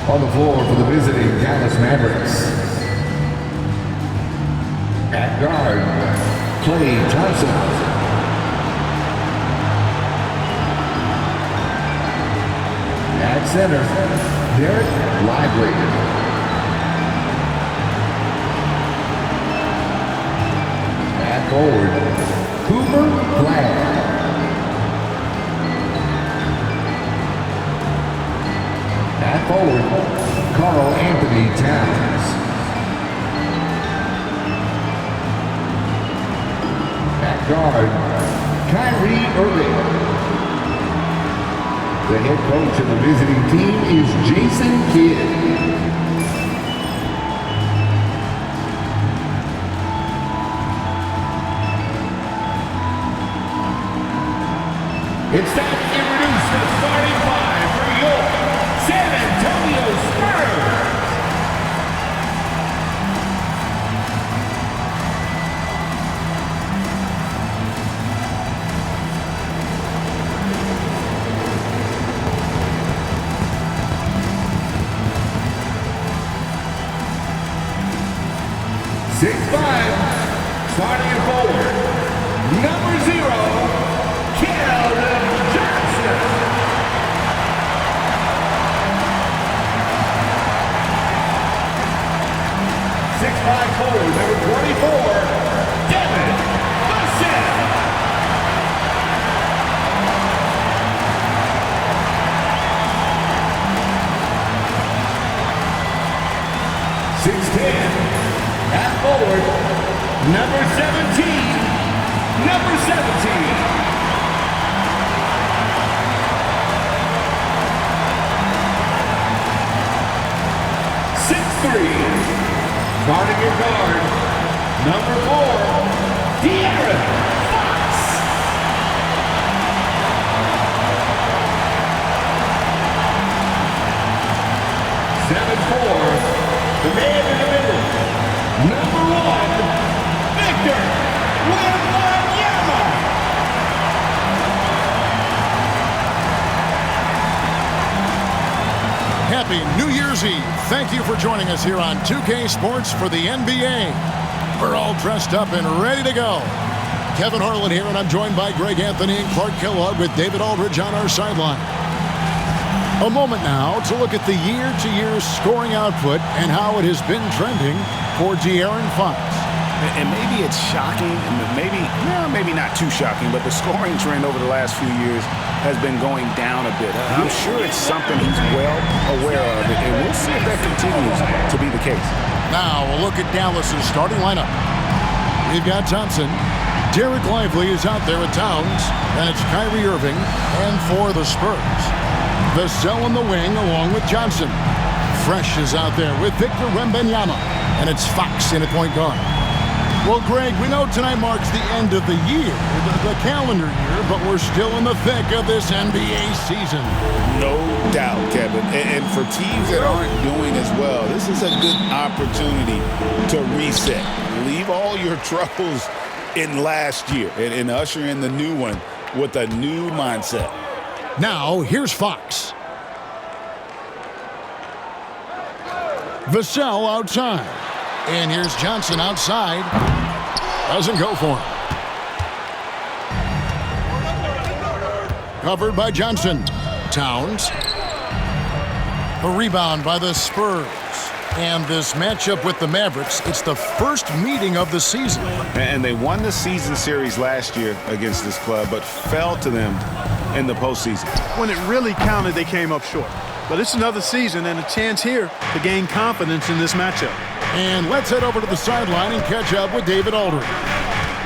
On the floor for the visiting Dallas Mavericks. At guard, Klay Thompson. At center, Derek Lively. At forward, Cooper Flag. At forward, Karl Anthony Towns. At guard, Kyrie Irving. The head coach of the visiting team is Jason Kidd. It's time to introduce the starting five for your San Antonio Spurs. Starting at forward, number 0, Keldon Johnson. 6'5" forward, number 24, Devin Vassell. 6'10", at forward, number 17, number 17. 6'3", starting at guard, number 4, De'Aaron Fox. 7'4", the man in the middle, number 1, Victor Wembanyama. Happy New Year's Eve. Thank you for joining us here on 2K Sports for the NBA. We're all dressed up and ready to go. Kevin Harlan here, and I'm joined by Greg Anthony and Clark Kellogg with David Aldridge on our sideline. A moment now to look at the year-to-year scoring output and how it has been trending for De'Aaron Fox. And maybe it's shocking, and maybe not too shocking, but the scoring trend over the last few years has been going down a bit. I'm sure it's something he's well aware of, and we'll see if that continues to be the case. Now, a look at Dallas's starting lineup. We've got Thompson. Derek Lively is out there at Towns, and it's Kyrie Irving, and for the Spurs, Vassell in the wing along with Johnson. Fresh is out there with Victor Wembanyama, and it's Fox in at point guard. Well, Greg, we know tonight marks the end of the year, the calendar year, but we're still in the thick of this NBA season. No doubt, Kevin. And for teams that aren't doing as well, this is a good opportunity to reset. Leave all your troubles in last year and usher in the new one with a new mindset. Now, here's Fox. Vassell outside. And here's Johnson outside. Doesn't go for him. Covered by Johnson. Towns. A rebound by the Spurs. And this matchup with the Mavericks, it's the first meeting of the season. And they won the season series last year against this club, but fell to them in the postseason. When it really counted, they came up short. But it's another season and a chance here to gain confidence in this matchup. And let's head over to the sideline and catch up with David Aldridge.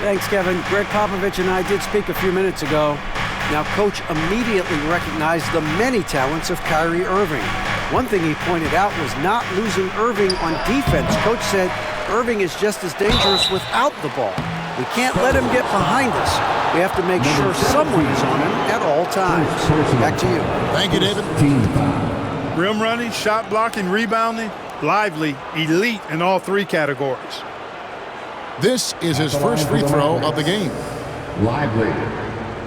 Thanks, Kevin. Greg Popovich and I did speak a few minutes ago. Now, Coach immediately recognized the many talents of Kyrie Irving. One thing he pointed out was not losing Irving on defense. Coach said Irving is just as dangerous without the ball. We can't let him get behind us. We have to make sure someone is on him at all times. Back to you. Thank you, David. Rim running, shot blocking, rebounding, Lively, elite in all three categories. This is his first free throw of the game. Lively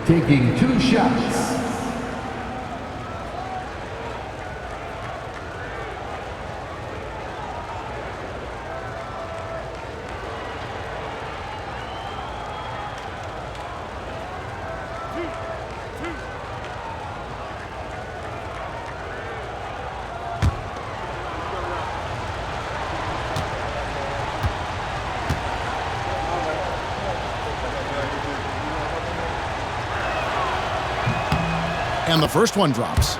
taking 2 shots. And the first one drops.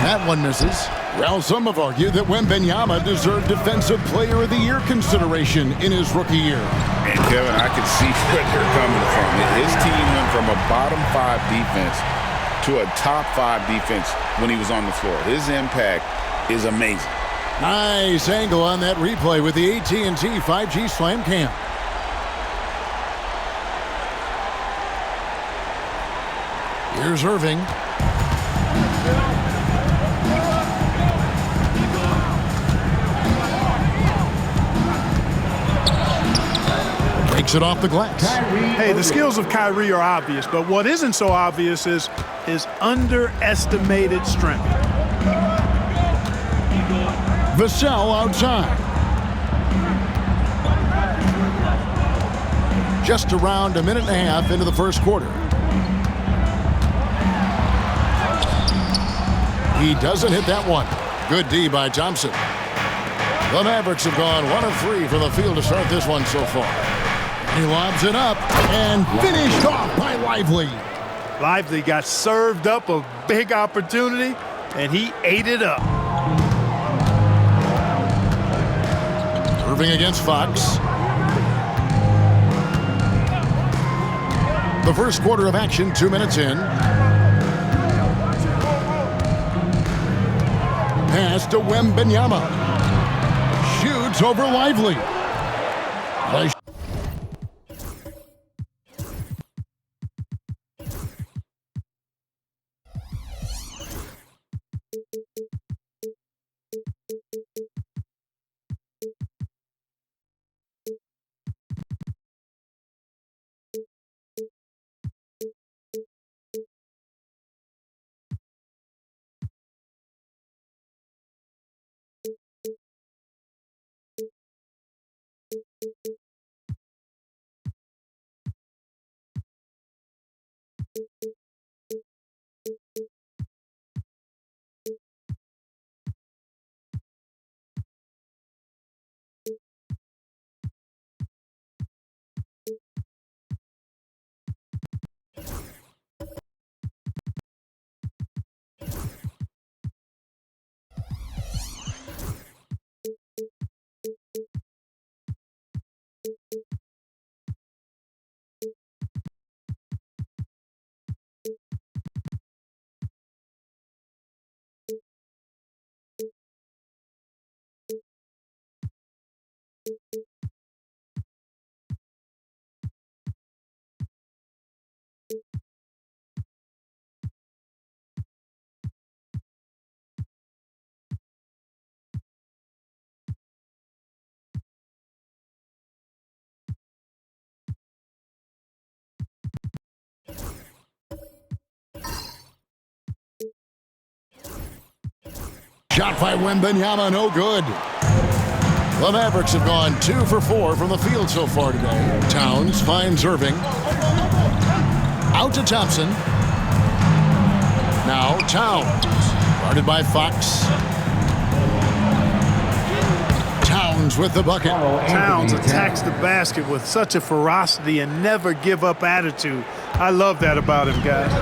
That one misses. Well, some have argued that Wembanyama deserved Defensive Player of the Year consideration in his rookie year. And Kevin, I can see where they're coming from. His team went from a bottom 5 defense to a top 5 defense when he was on the floor. His impact is amazing. Nice angle on that replay with the AT&T 5G Slam Cam. Here's Irving. Takes it off the glass. Hey, the skills of Kyrie are obvious, but what isn't so obvious is his underestimated strength. Vassell outside. Just around a minute and a half into the first quarter. He doesn't hit that one. Good D by Thompson. The Mavericks have gone 1 of 3 from the field to start this one so far. He lobs it up and finished off by Lively. Lively got served up a big opportunity, and he ate it up. Irving against Fox. The first quarter of action, 2 minutes in. Pass to Wembanyama. Shoots over Lively. Nice. Shot by Wembanyama, no good. The Mavericks have gone 2 for 4 from the field so far today. Towns finds Irving. Out to Thompson. Now Towns. Guarded by Fox. Towns with the bucket. Towns attacks the basket with such a ferocity and never give up attitude. I love that about him, guys.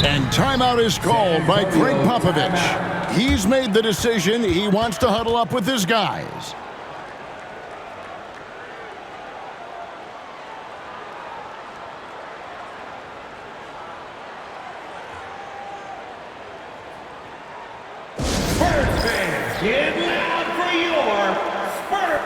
And timeout is called by Greg Popovich. He's made the decision. He wants to huddle up with his guys. Spurs fans, get loud for your Spurs.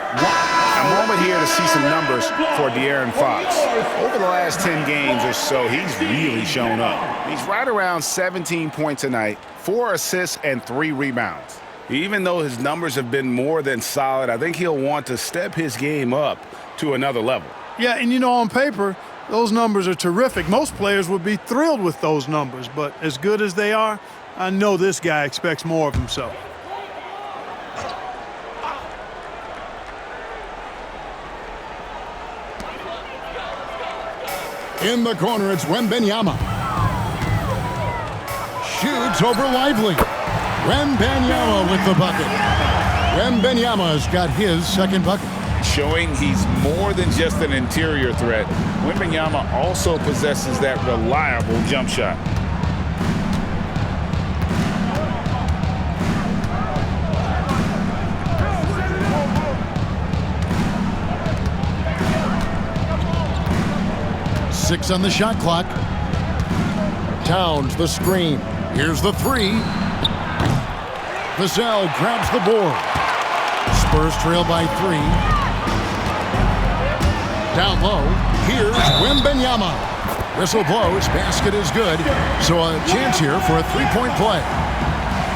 I'm over here to see some numbers for De'Aaron Fox. Over the last 10 games or so, he's really shown up. He's right around 17 points a night, 4 assists and 3 rebounds. Even though his numbers have been more than solid, I think he'll want to step his game up to another level. Yeah, and you know, on paper, those numbers are terrific. Most players would be thrilled with those numbers, but as good as they are, I know this guy expects more of himself. In the corner, it's Wembanyama. Shoots over Lively. Wembanyama with the bucket. Wembanyama's got his second bucket. Showing he's more than just an interior threat. Wembanyama also possesses that reliable jump shot. Six on the shot clock. Towns the screen. Here's the three. Vassell grabs the board. Spurs trail by 3. Down low, here's Wembanyama. Whistle blows, basket is good. So a chance here for a three-point play.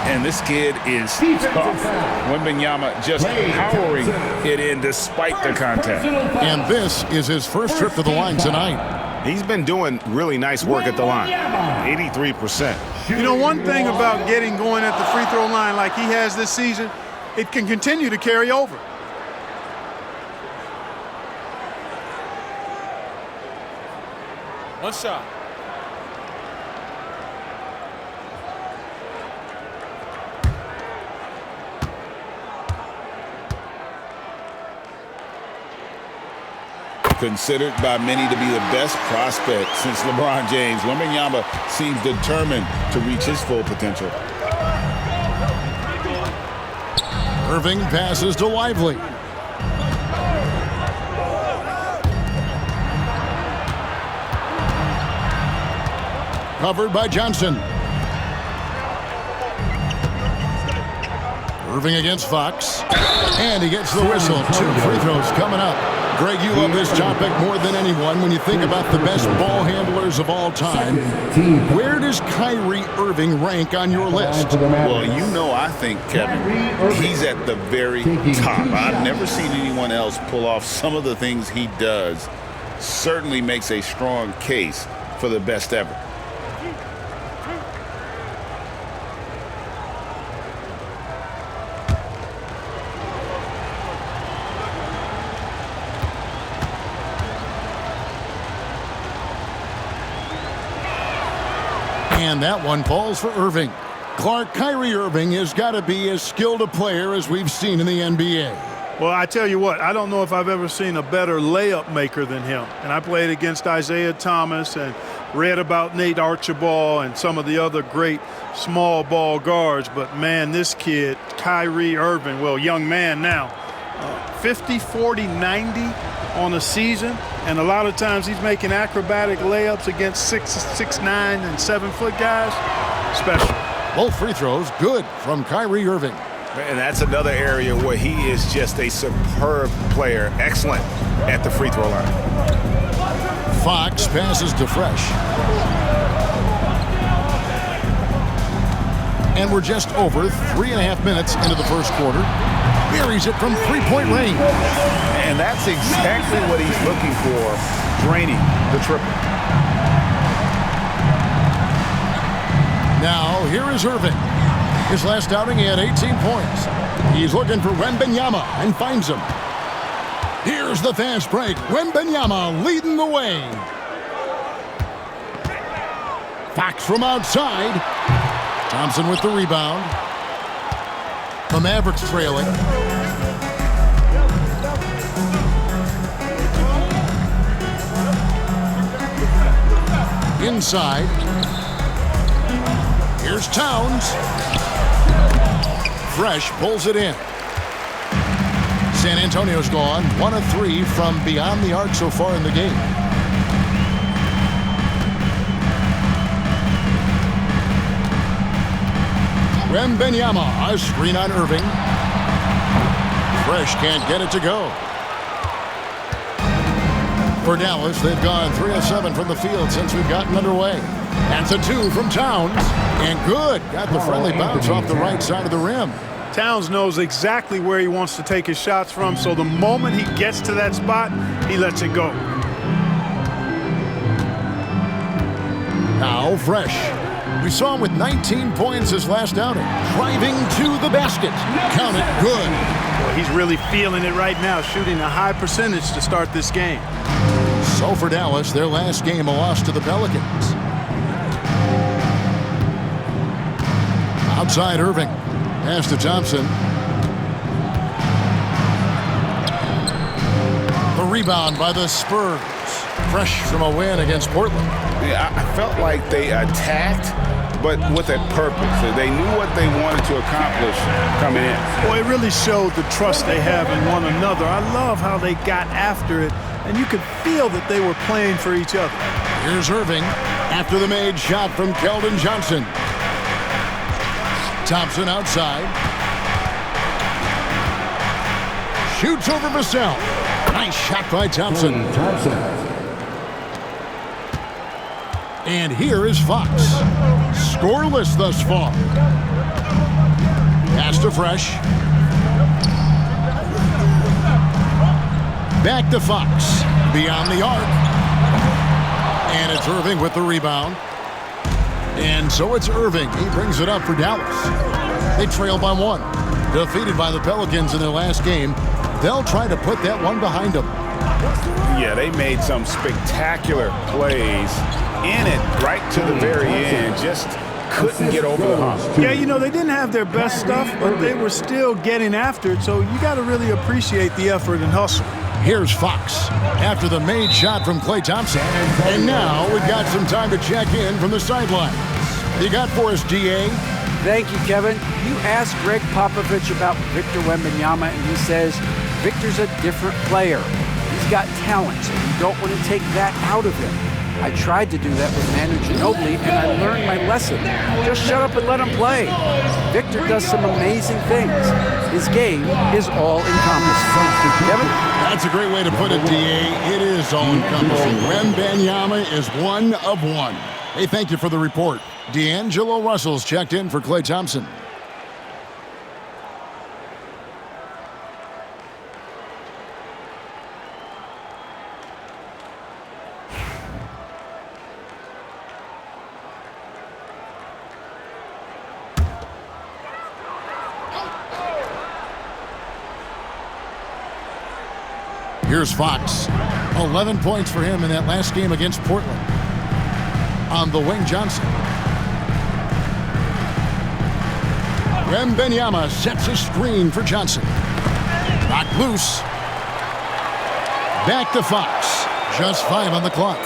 And this kid is tough. Wembanyama just powering it in despite the contact. And this is his first trip to the line tonight. He's been doing really nice work at the line. 83%. You know, one thing about getting going at the free throw line like he has this season, it can continue to carry over. One shot. Considered by many to be the best prospect since LeBron James, Wembanyama seems determined to reach his full potential. Irving passes to Lively. Covered by Johnson. Irving against Fox. And he gets the whistle. 2 free throws coming up. Greg, you love this topic more than anyone when you think about the best ball handlers of all time. Where does Kyrie Irving rank on your list? Well, you know, I think, Kevin, he's at the very top. I've never seen anyone else pull off some of the things he does. Certainly makes a strong case for the best ever. And that one falls for Irving. Clark, Kyrie Irving has got to be as skilled a player as we've seen in the NBA. Well, I tell you what, I don't know if I've ever seen a better layup maker than him. And I played against Isaiah Thomas and read about Nate Archibald and some of the other great small ball guards. But, man, this kid, Kyrie Irving, well, young man now, 50, 40, 90 on a season. And a lot of times he's making acrobatic layups against 6'9" and 7-foot guys. Special. Both free throws good from Kyrie Irving. And that's another area where he is just a superb player. Excellent at the free throw line. Fox passes to Fresh. And we're just over 3.5 minutes into the first quarter. Buries it from three-point range. And that's exactly what he's looking for, draining the triple. Now, here is Irving. His last outing, he had 18 points. He's looking for Wembanyama and finds him. Here's the fast break. Wembanyama leading the way. Fox from outside. Thompson with the rebound. The Mavericks trailing. Inside. Here's Towns. Fresh pulls it in. San Antonio's gone 1 of 3 from beyond the arc so far in the game. Wembanyama, a screen on Irving. Fresh can't get it to go. For Dallas, they've gone 3 of 7 from the field since we've gotten underway. That's a 2 from Towns. And good. Got the friendly bounce off the right side of the rim. Towns knows exactly where he wants to take his shots from, so the moment he gets to that spot, he lets it go. Now Fresh. We saw him with 19 points his last outing. Driving to the basket. Count it. Good. Well, he's really feeling it right now, shooting a high percentage to start this game. So for Dallas, their last game, a loss to the Pelicans. Outside Irving. Pass to Thompson. The rebound by the Spurs. Fresh from a win against Portland. Yeah, I felt like they attacked, but with a purpose. They knew what they wanted to accomplish coming in. Boy, it really showed the trust they have in one another. I love how they got after it, and you could feel that they were playing for each other. Here's Irving after the made shot from Keldon Johnson. Thompson outside. Shoots over Vassell. Nice shot by Thompson. And here is Fox. Scoreless thus far. Pass to Fresh. Back to Fox. Beyond the arc. And it's Irving with the rebound. And so it's Irving. He brings it up for Dallas. They trail by 1. Defeated by the Pelicans in their last game. They'll try to put that one behind them. Yeah, they made some spectacular plays in it right to the very end. Just couldn't get over the hump. Yeah, you know, they didn't have their best stuff, but they were still getting after it, so you got to really appreciate the effort and hustle. Here's Fox after the made shot from Klay Thompson. And now we've got some time to check in from the sidelines. You got for us, DA? Thank you, Kevin. You asked Greg Popovich about Victor Wembanyama, and he says Victor's a different player. He's got talent, so you don't want to take that out of him. I tried to do that with Manu Ginobili, and I learned my lesson. Just shut up and let him play. Victor does some amazing things. His game is all-encompassing. Kevin? That's a great way to put it, DA. It is all-encompassing. Wembanyama is one of one. Hey, thank you for the report. D'Angelo Russell's checked in for Klay Thompson. Here's Fox. 11 points for him in that last game against Portland. On the wing, Johnson. Wembanyama sets a screen for Johnson. Knocked loose. Back to Fox. Just 5 on the clock.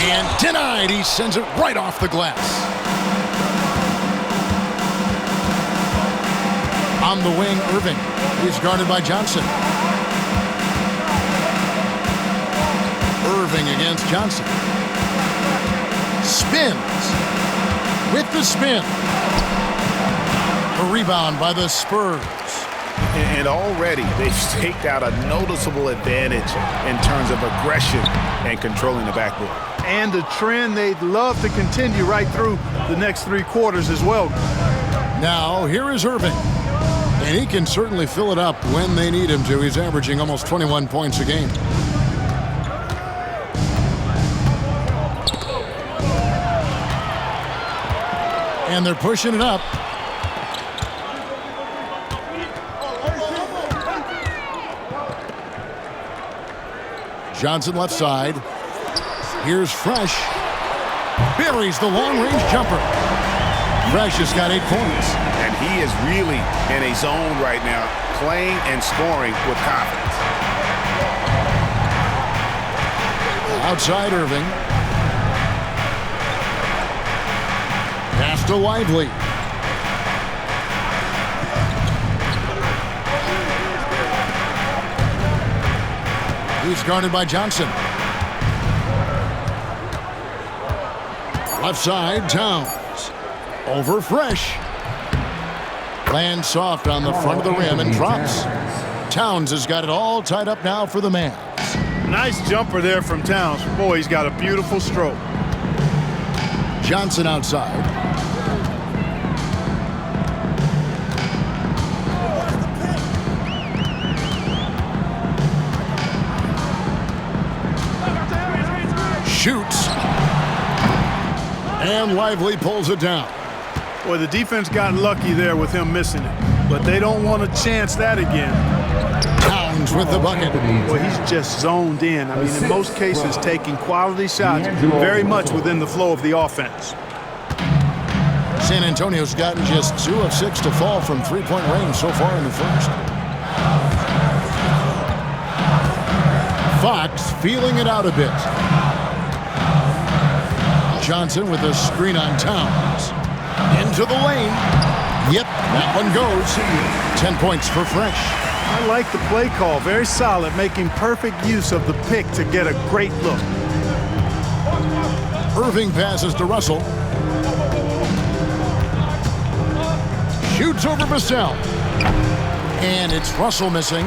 And denied. He sends it right off the glass. On the wing, Irving. He's guarded by Johnson. Irving against Johnson. Spins. With the spin. A rebound by the Spurs. And already they've staked out a noticeable advantage in terms of aggression and controlling the backboard. And the trend they'd love to continue right through the next 3 quarters as well. Now, here is Irving. And he can certainly fill it up when they need him to. He's averaging almost 21 points a game. And they're pushing it up. Johnson left side. Here's Fresh. Buries the long-range jumper. Fresh has got 8 points. And he is really in a zone right now, playing and scoring with confidence. Outside Irving. Pass to Lively. He's guarded by Johnson. Left side, Towns. Over Fresh. Lands soft on the front of the rim and drops. Towns has got it all tied up now for the Mavs. Nice jumper there from Towns. Boy, he's got a beautiful stroke. Johnson outside. Shoots. And Lively pulls it down. Boy, the defense got lucky there with him missing it, but they don't want to chance that again. Towns with the bucket. Well, he's just zoned in. I mean, in most cases, taking quality shots very much within the flow of the offense. San Antonio's gotten just 2 of 6 to fall from three-point range so far in the first. Fox feeling it out a bit. Johnson with a screen on Towns. Into the lane. Yep, that one goes. 10 points for Fresh. I like the play call. Very solid, making perfect use of the pick to get a great look. Irving passes to Russell. Shoots over Vassell. And it's Russell missing.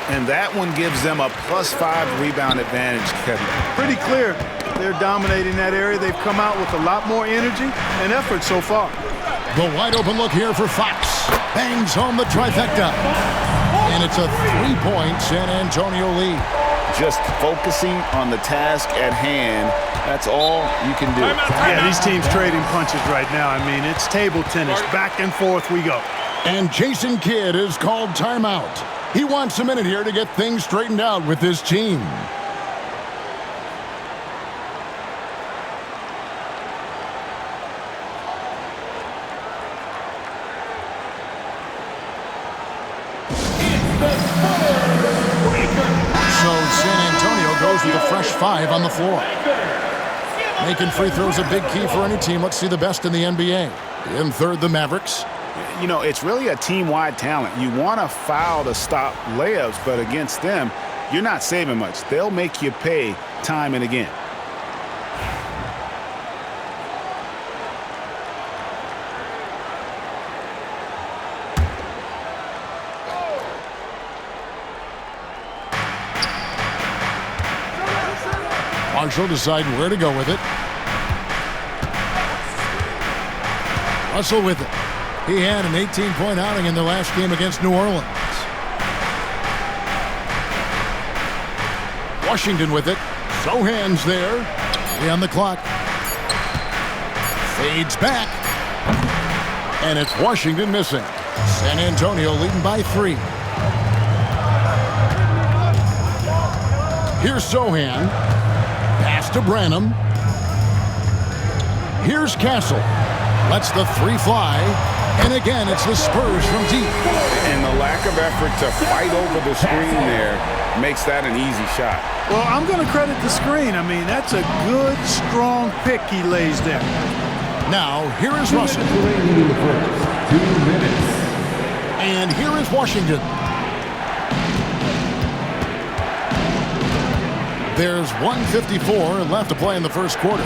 And that one gives them a +5 rebound advantage, Kevin. Pretty clear. They're dominating that area. They've come out with a lot more energy and effort so far. The wide open look here for Fox. Bangs home the trifecta. And it's a 3-point San Antonio lead. Just focusing on the task at hand. That's all you can do. Yeah, these teams trading punches right now. I mean, it's table tennis. Back and forth we go. And Jason Kidd is called timeout. He wants a minute here to get things straightened out with his team. With a fresh 5 on the floor. Making free throws a big key for any team. Let's see the best in the NBA. In third, the Mavericks. You know, it's really a team-wide talent. You want to foul to stop layups, but against them, you're not saving much. They'll make you pay time and again. Marshall deciding where to go with it. Russell with it. He had an 18-point outing in the last game against New Orleans. Washington with it. Sohan's there. 3 on the clock. Fades back. And it's Washington missing. San Antonio leading by 3. Here's Sohan. Pass to Branham. Here's Castle. Lets the 3 fly. And again, it's the Spurs from deep. And the lack of effort to fight over the screen there makes that an easy shot. Well, I'm going to credit the screen. I mean, that's a good, strong pick he lays there. Now, here is Russell. 2 minutes. And here is Washington. There's 1:54 left to play in the first quarter.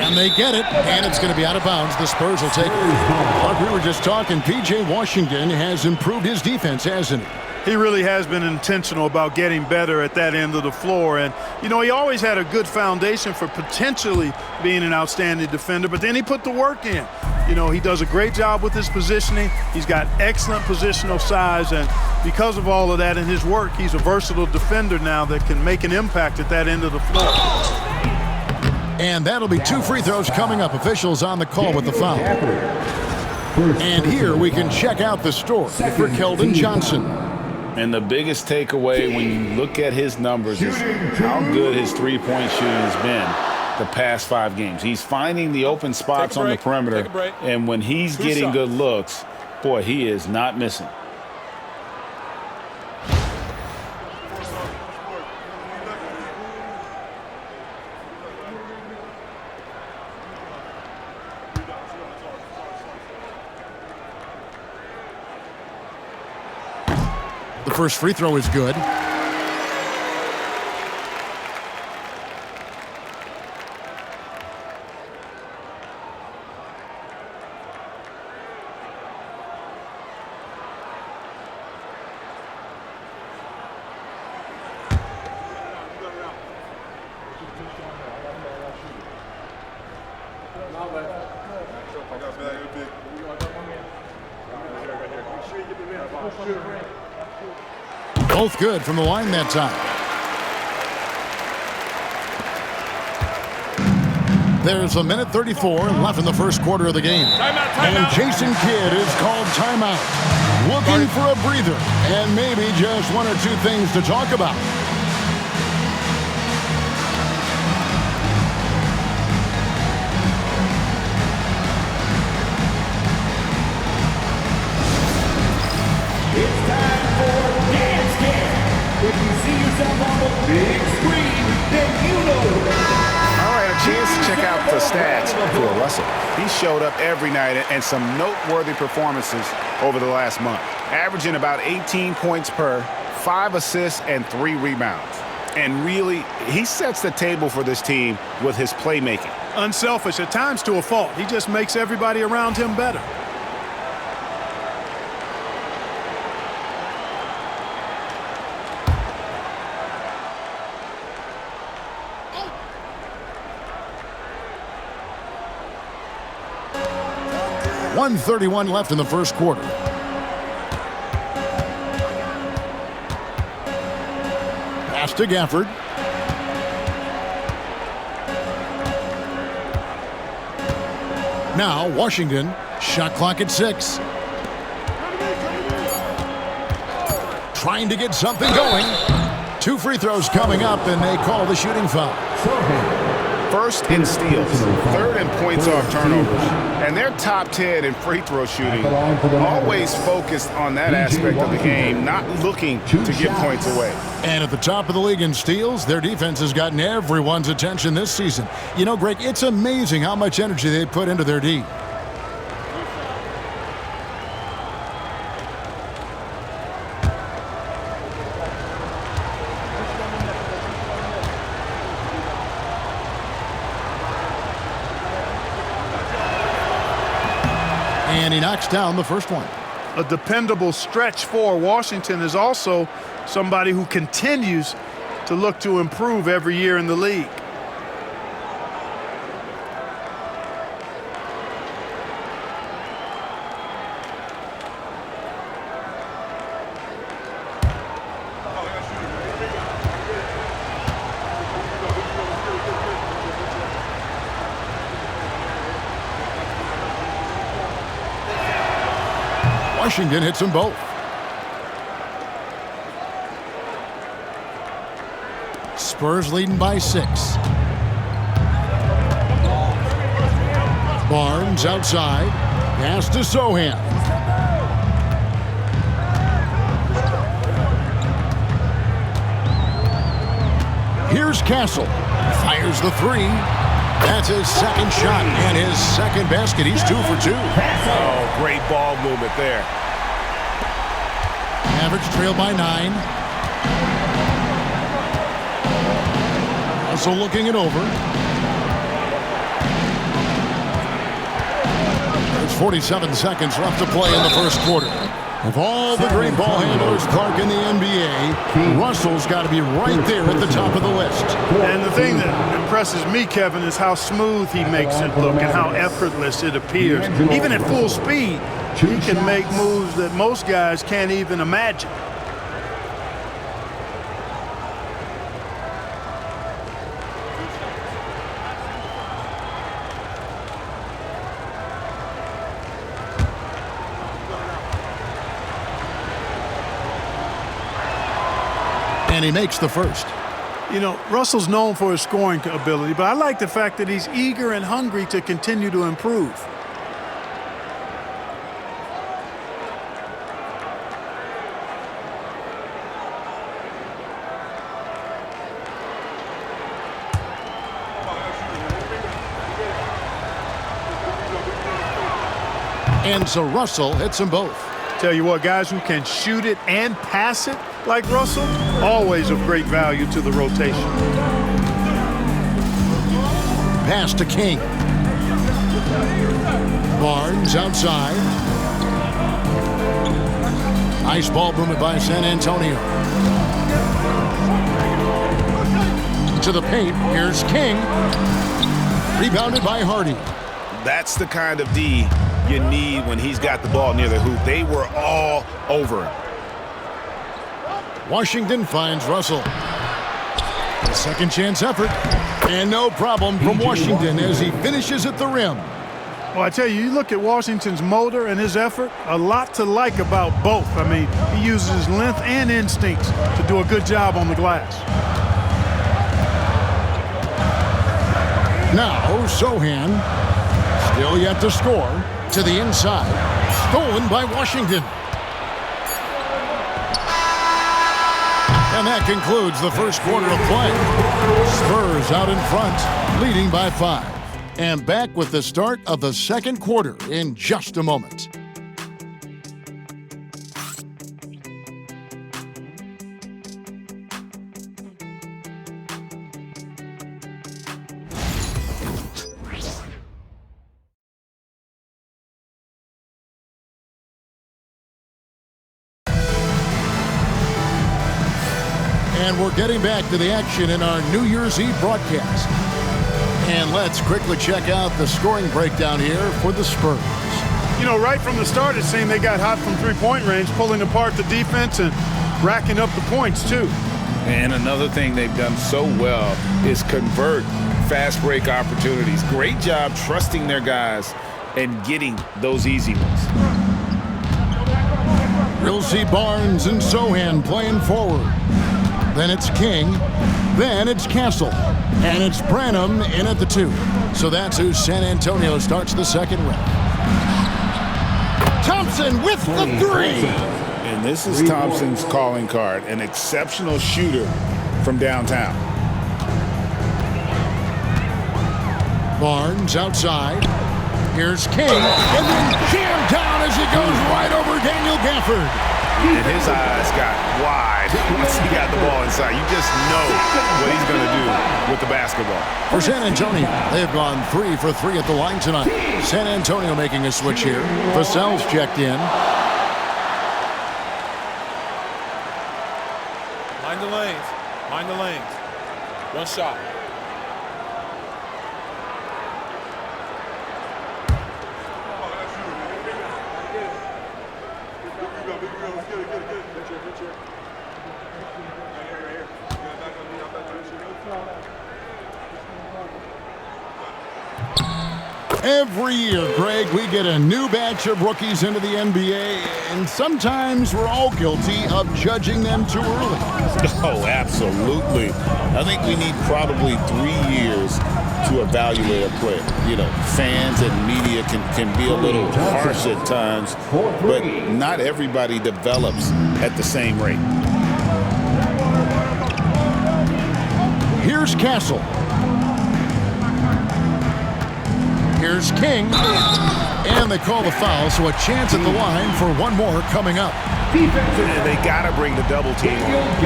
And they get it, and it's going to be out of bounds. The Spurs will take it. Like we were just talking, P.J. Washington has improved his defense, hasn't he? He really has been intentional about getting better at that end of the floor. And, you know, he always had a good foundation for potentially being an outstanding defender, but then he put the work in. You know, he does a great job with his positioning. He's got excellent positional size, and because of all of that and his work, he's a versatile defender now that can make an impact at that end of the floor. And that'll be 2 free throws coming up. Officials on the call with the foul. And here we can check out the story for Keldon Johnson. And the biggest takeaway when you look at his numbers is how good his three-point shooting has been the past 5 games. He's finding the open spots on the perimeter, and when he's getting good looks, boy, he is not missing. The first free throw is good. Both good from the line that time. There's a minute 34 left in the first quarter of the game. And Jason Kidd is called timeout. Looking for a breather and maybe just one or two things to talk about. It's time for Dance Cam. If you see yourself on the big screen, then you know. All right, a chance to check out the stats for Russell. He showed up every night and some noteworthy performances over the last month, averaging about 18 points per, 5 assists, and 3 rebounds. And really, he sets the table for this team with his playmaking. Unselfish, at times to a fault. He just makes everybody around him better. .131 left in the first quarter. Pass to Gafford. Now Washington, shot clock at 6. Trying to get something going. 2 free throws coming up, and they call the shooting foul. First in steals, third in points off turnovers, and they're top 10 in free throw shooting. Always focused on that aspect of the game, not looking to give points away. And at the top of the league in steals, their defense has gotten everyone's attention this season. You know, Greg, it's amazing how much energy they put into their D. And he knocks down the first one. A dependable stretch for Washington is also somebody who continues to look to improve every year in the league. Washington hits them both. Spurs leading by 6. Barnes outside. Pass to Sohan. Here's Castle. Fires the 3. That's his second shot and his second basket. He's 2 for 2. Oh, great ball movement there. Mavericks trail by 9. Also looking it over. There's 47 seconds left to play in the first quarter. Of all the great ball handlers, Clark, in the NBA, Russell's got to be right there at the top of the list. And the thing that impresses me, Kevin, is how smooth he makes it look and how effortless it appears. Even at full speed, he can make moves that most guys can't even imagine. And he makes the first. You know, Russell's known for his scoring ability, but I like the fact that he's eager and hungry to continue to improve. And so Russell hits them both. Tell you what, guys who can shoot it and pass it like Russell, always of great value to the rotation. Pass to King. Barnes outside. Nice ball movement by San Antonio. To the paint, here's King. Rebounded by Hardy. That's the kind of D you need when he's got the ball near the hoop. They were all over him. Washington finds Russell. A second chance effort. And no problem from Washington as he finishes at the rim. Well, I tell you, you look at Washington's motor and his effort, a lot to like about both. I mean, he uses his length and instincts to do a good job on the glass. Now, Sohan, still yet to score, to the inside, stolen by Washington. And that concludes the first quarter of play. Spurs out in front, leading by 5. And back with the start of the second quarter in just a moment. And we're getting back to the action in our New Year's Eve broadcast. And let's quickly check out the scoring breakdown here for the Spurs. You know, right from the start, it seemed they got hot from three-point range, pulling apart the defense and racking up the points, too. And another thing they've done so well is convert fast break opportunities. Great job trusting their guys and getting those easy ones. We'll see Barnes and Sohan playing forward. Then it's King. Then it's Castle. And it's Branham in at the 2. So that's who San Antonio starts the second with. Thompson with the 3. And this is Thompson's calling card, an exceptional shooter from downtown. Barnes outside. Here's King. And then jammed down as he goes right over Daniel Gafford. And his eyes got wide once he got the ball inside. You just know what he's going to do with the basketball. For San Antonio, they've gone 3 for 3 at the line tonight. San Antonio making a switch here. Vassell's checked in. Mind the lanes. Mind the lanes. One shot. Every year, Greg, we get a new batch of rookies into the NBA, and sometimes we're all guilty of judging them too early. Oh, absolutely. I think we need probably 3 years to evaluate a player. You know, fans and media can be a little harsh at times, but not everybody develops at the same rate. Here's Castle. Here's King. And they call the foul, so a chance at the line for one more coming up. And they got to bring the double team on.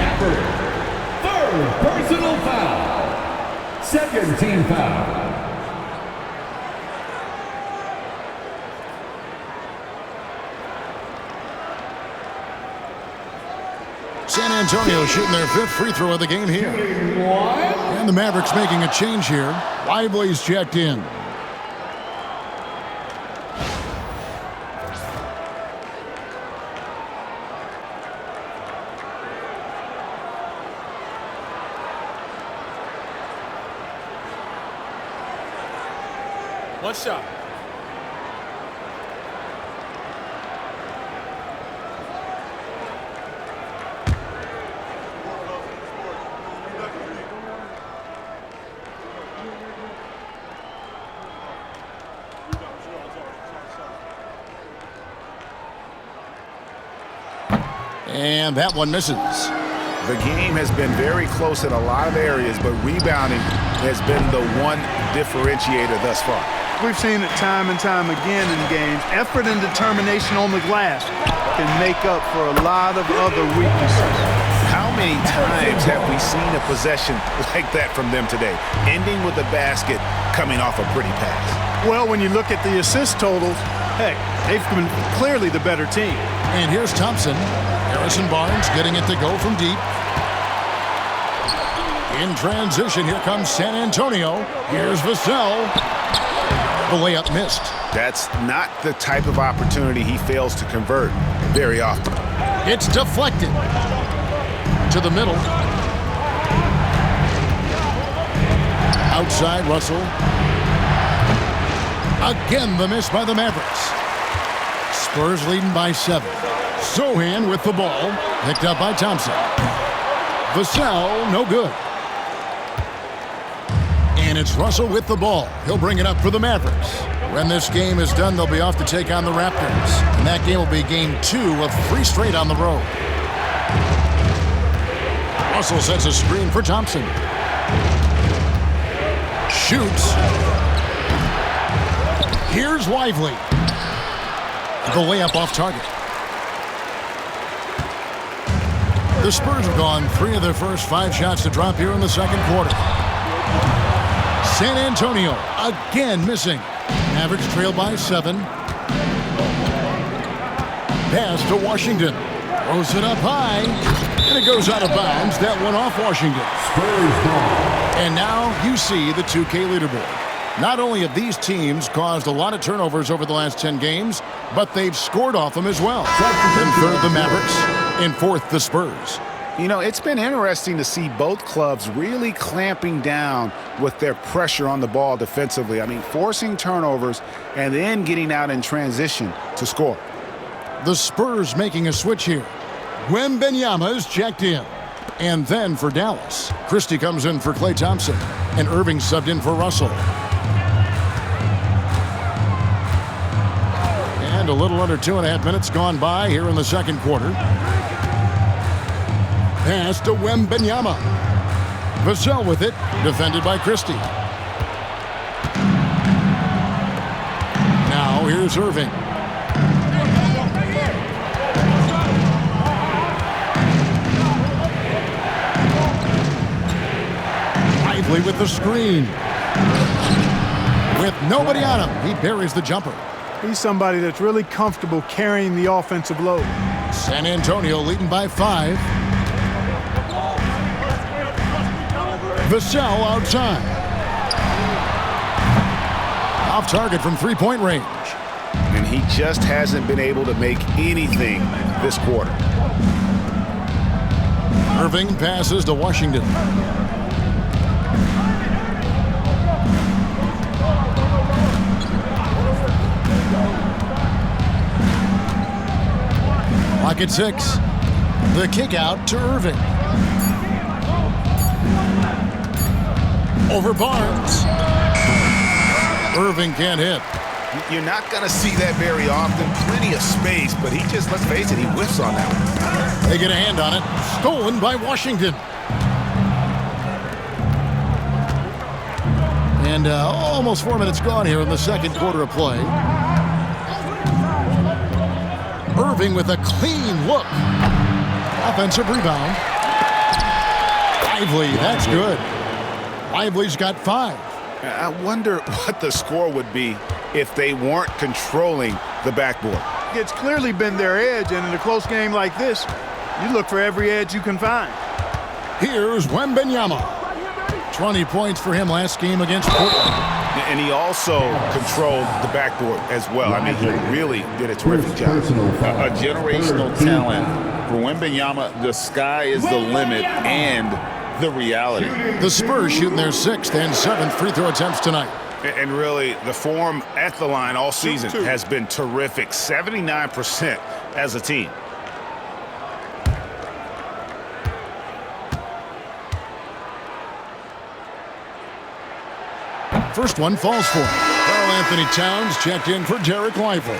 Third personal foul. Second team foul. San Antonio shooting their 5th free throw of the game here. And the Mavericks making a change here. Lively's checked in. One shot. And that one misses. The game has been very close in a lot of areas, but rebounding has been the one differentiator thus far. We've seen it time and time again in games. Effort and determination on the glass can make up for a lot of other weaknesses. How many times have we seen a possession like that from them today, ending with a basket coming off a pretty pass? Well, when you look at the assist totals, heck, they've been clearly the better team. And here's Thompson. Harrison Barnes getting it to go from deep. In transition, here comes San Antonio. Here's Vassell. The layup missed. That's not the type of opportunity he fails to convert very often. It's deflected. To the middle. Outside, Russell. Again, the miss by the Mavericks. Spurs leading by 7. Sohan with the ball. Picked up by Thompson. Vassell, no good. And it's Russell with the ball. He'll bring it up for the Mavericks. When this game is done, they'll be off to take on the Raptors. And that game will be game 2 of 3 straight on the road. Russell sets a screen for Thompson. Shoots. Here's Lively. The layup off target. The Spurs have gone 3 of their first 5 shots to drop here in the second quarter. San Antonio again missing. Mavericks trail by 7. Pass to Washington. Throws it up high. And it goes out of bounds. That one off Washington. And now you see the 2K leaderboard. Not only have these teams caused a lot of turnovers over the last 10 games, but they've scored off them as well. In third, the Mavericks. In fourth, the Spurs. You know, it's been interesting to see both clubs really clamping down with their pressure on the ball defensively. I mean, forcing turnovers and then getting out in transition to score. The Spurs making a switch here. Wembanyama is checked in. And then for Dallas, Christie comes in for Klay Thompson. And Irving subbed in for Russell. And a little under 2.5 minutes gone by here in the second quarter. Pass to Wembanyama. Vassell with it, defended by Christie. Now here's Irving. Lively with the screen. With nobody on him, he buries the jumper. He's somebody that's really comfortable carrying the offensive load. San Antonio leading by 5. Vassell outside. Off target from 3-point range. And he just hasn't been able to make anything this quarter. Irving passes to Washington. Clock at 6. The kick out to Irving. Over Barnes. Irving can't hit. You're not going to see that very often. Plenty of space, but he just, let's face it, he whiffs on that one. They get a hand on it. Stolen by Washington. And almost 4 minutes gone here in the second quarter of play. Irving with a clean look. Offensive rebound. Lively, that's good. Lively's got 5. I wonder what the score would be if they weren't controlling the backboard. It's clearly been their edge, and in a close game like this, you look for every edge you can find. Here's Wembanyama. 20 points for him last game against Portland. And he also controlled the backboard as well. I mean, he really did a terrific job. A generational talent. For Wembanyama, the sky is the limit and the reality. The Spurs shooting their 6th and 7th free throw attempts tonight. And really, the form at the line all season has been terrific. 79% as a team. First one falls for him. Karl-Anthony Towns checked in for Derek Lively.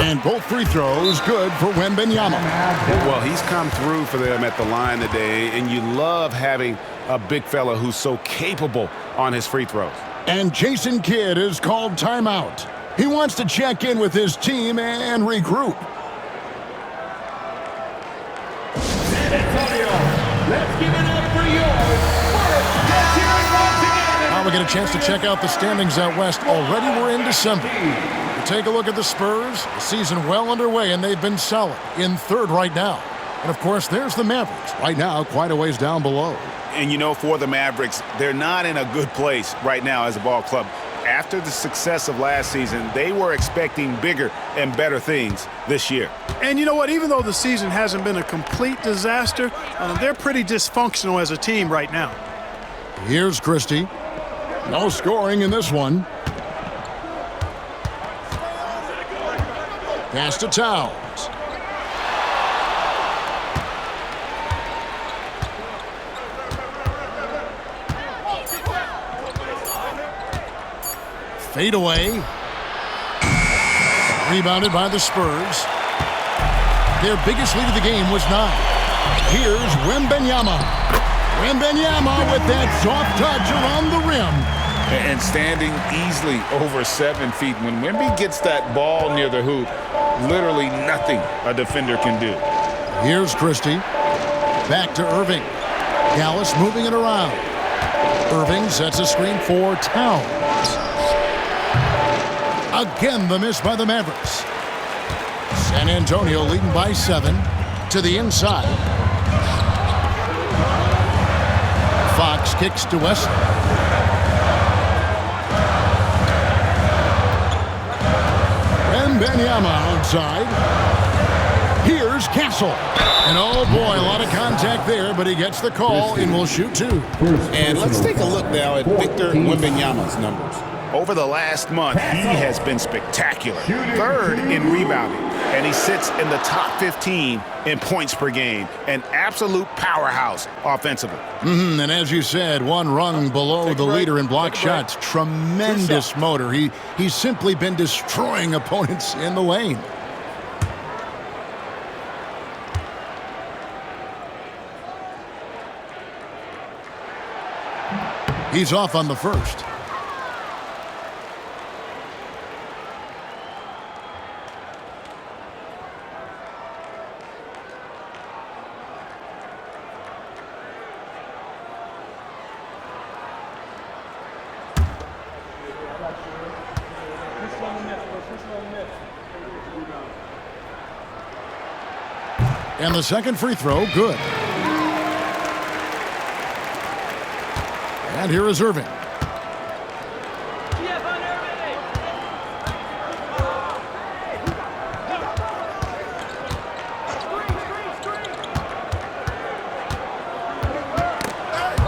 And both free throws good for Wembanyama. Well, he's come through for them at the line today, and you love having a big fella who's so capable on his free throws. And Jason Kidd is called timeout. He wants to check in with his team and regroup. San Antonio, let's give it up for yours. Let's hear it once again. Now we get a chance to check out the standings out west. Already we're in December. Take a look at the Spurs. The season well underway, and they've been solid in third right now. And, of course, there's the Mavericks. Right now, quite a ways down below. And, you know, for the Mavericks, they're not in a good place right now as a ball club. After the success of last season, they were expecting bigger and better things this year. And you know what? Even though the season hasn't been a complete disaster, they're pretty dysfunctional as a team right now. Here's Christie. No scoring in this one. Pass to Towns. Fade away. Rebounded by the Spurs. Their biggest lead of the game was 9. Here's Wembanyama. Wembanyama with that soft touch around the rim. And standing easily over 7 feet. When Wemby gets that ball near the hoop, literally nothing a defender can do. Here's Christie. Back to Irving. Dallas moving it around. Irving sets a screen for Towns. Again, the miss by the Mavericks. San Antonio leading by 7 to the inside. Fox kicks to Wesley. Wembanyama outside. Here's Castle. And oh boy, a lot of contact there, but he gets the call and will shoot 2. And let's take a look now at Victor Wembanyama's numbers. Over the last month, he has been spectacular. 3rd in rebounding, and he sits in the top 15 in points per game. An absolute powerhouse offensively. And as you said, 1 rung below the leader in block shots. Tremendous motor. He's simply been destroying opponents in the lane. He's off on the first. And the second free throw, good. And here is Irving.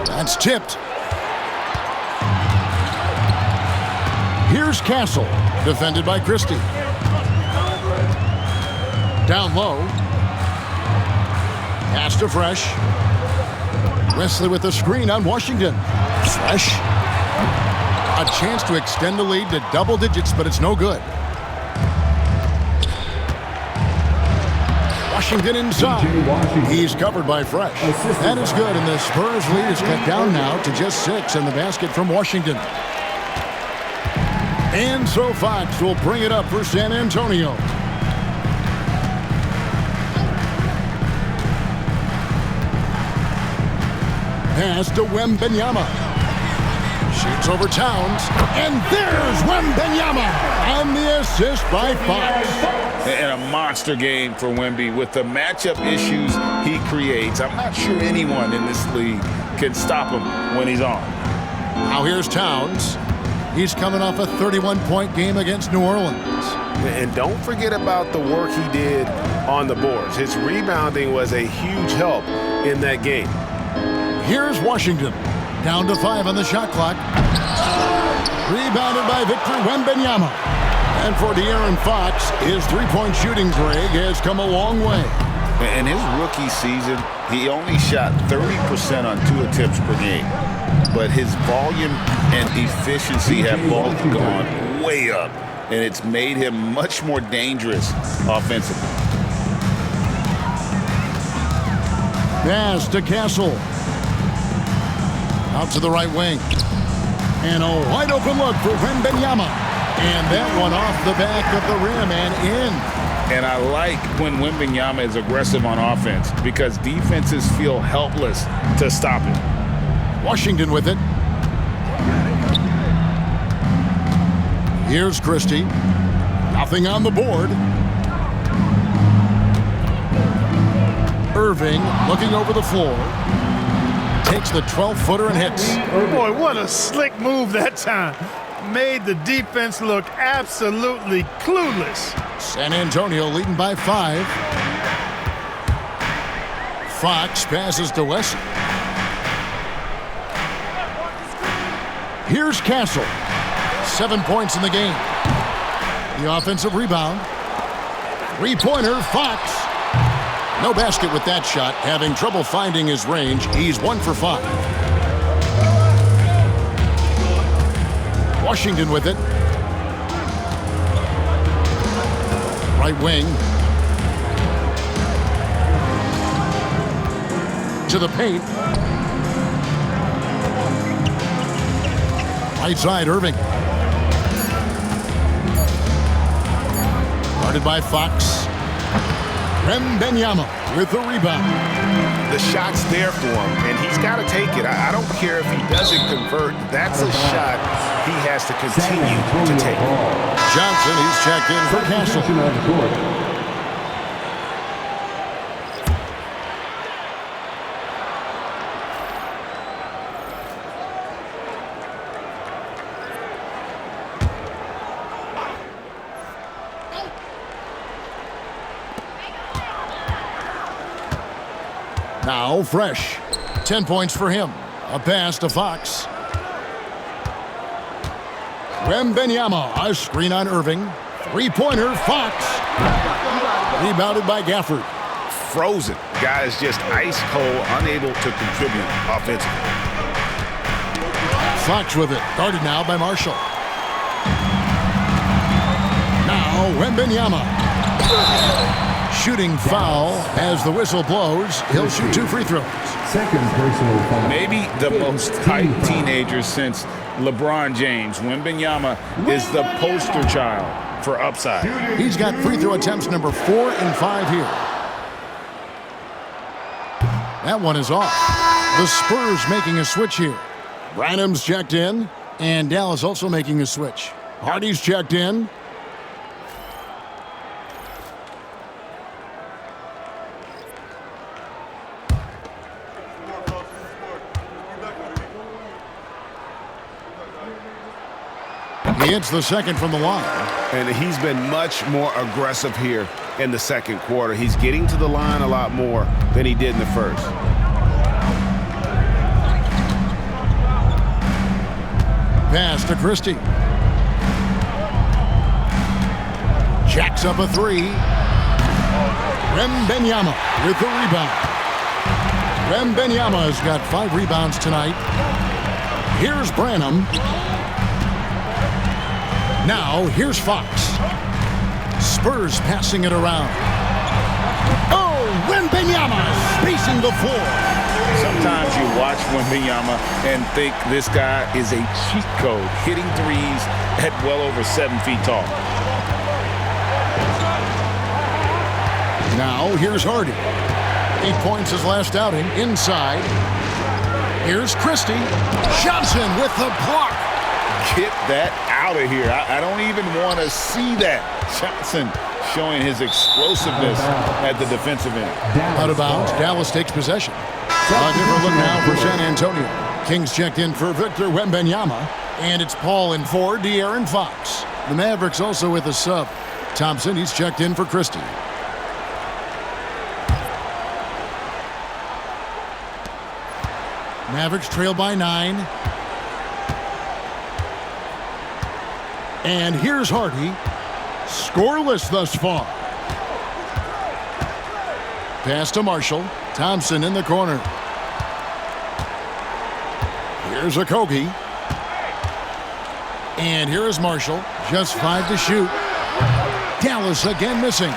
That's tipped. Here's Castle, defended by Christie. Down low. Pass to Fresh. Wesley with the screen on Washington. Fresh. A chance to extend the lead to double digits, but it's no good. Washington inside. He's covered by Fresh. That is good, and the Spurs lead is cut down now to just 6 in the basket from Washington. And so Fox will bring it up for San Antonio. Pass to Wembanyama. Shoots over Towns. And there's Wembanyama on the assist by Fox. And a monster game for Wemby with the matchup issues he creates. I'm not sure anyone in this league can stop him when he's on. Now here's Towns. He's coming off a 31-point game against New Orleans. And don't forget about the work he did on the boards. His rebounding was a huge help in that game. Here's Washington. Down to 5 on the shot clock. Rebounded by Victor Wembanyama. And for De'Aaron Fox, his three-point shooting, Greg, has come a long way. In his rookie season, he only shot 30% on 2 attempts per game. But his volume and efficiency have both gone way up. And it's made him much more dangerous offensively. Pass to Castle. Out to the right wing. And a wide open look for Wembanyama. And that one off the back of the rim and in. And I like when Wembanyama is aggressive on offense because defenses feel helpless to stop him. Washington with it. Here's Christie. Nothing on the board. Irving looking over the floor. Takes the 12-footer and hits. Boy, what a slick move that time. Made the defense look absolutely clueless. San Antonio leading by 5. Fox passes to Wesson. Here's Castle. 7 points in the game. The offensive rebound. Three-pointer, Fox. No basket with that shot. Having trouble finding his range. He's 1 for 5. Washington with it. Right wing. To the paint. Right side, Irving. Guarded by Fox. Wembanyama with the rebound. The shot's there for him, and he's got to take it. I don't care if he doesn't convert. That's a shot he has to continue to take. Johnson, he's checked in for Castle. Now Fresh. 10 points for him. A pass to Fox. Wembanyama, a screen on Irving. Three-pointer, Fox. Rebounded by Gafford. Frozen. Guy is just ice cold, unable to contribute offensively. Fox with it. Guarded now by Marshall. Now Wembanyama. Shooting foul as the whistle blows. He'll shoot 2 free throws. Second personal foul. Maybe the most hyped teenager since LeBron James. Wembanyama is the poster child for upside. He's got free throw attempts number 4 and 5 here. That one is off. The Spurs making a switch here. Branham's checked in, and Dallas also making a switch. Hardy's checked in. He hits the second from the line. And he's been much more aggressive here in the second quarter. He's getting to the line a lot more than he did in the first. Pass to Christie. Jacks up a 3. Wembanyama with the rebound. Wembanyama has got 5 rebounds tonight. Here's Branham. Now, here's Fox. Spurs passing it around. Oh, Wembanyama spacing the floor. Sometimes you watch Wembanyama and think this guy is a cheat code, hitting threes at well over 7 feet tall. Now, here's Hardy. 8 points his last outing. Inside. Here's Christie. Johnson with the block. Get that out of here. I don't even want to see that. Johnson showing his explosiveness at the defensive end. Out of bounds. Dallas takes possession. A different look now for San Antonio. Kings checked in for Victor Wembanyama. And it's Paul in for De'Aaron Fox. The Mavericks also with a sub. Thompson, he's checked in for Christie. Mavericks trail by 9. And here's Hardy. Scoreless thus far. Pass to Marshall. Thompson in the corner. Here's Okogie. And here is Marshall. Just 5 to shoot. Dallas again missing.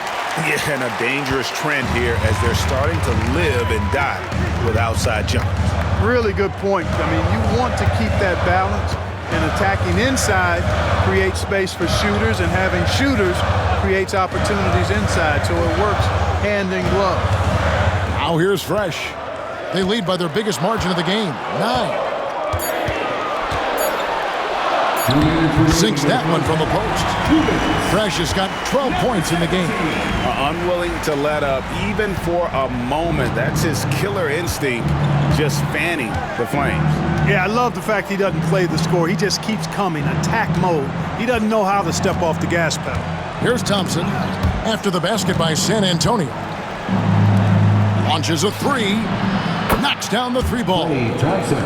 Yeah, and a dangerous trend here as they're starting to live and die with outside jumpers. Really good point. I mean, you want to keep that balance, and attacking inside creates space for shooters, and having shooters creates opportunities inside, so it works hand in glove. Now here's Fresh. They lead by their biggest margin of the game, 9. Sinks that one from the post. Precious got 12 points in the game. Unwilling to let up even for a moment. That's his killer instinct, just fanning the flames. Yeah, I love the fact he doesn't play the score. He just keeps coming, attack mode. He doesn't know how to step off the gas pedal. Here's Thompson after the basket by San Antonio. Launches a three. Knocks down the three ball.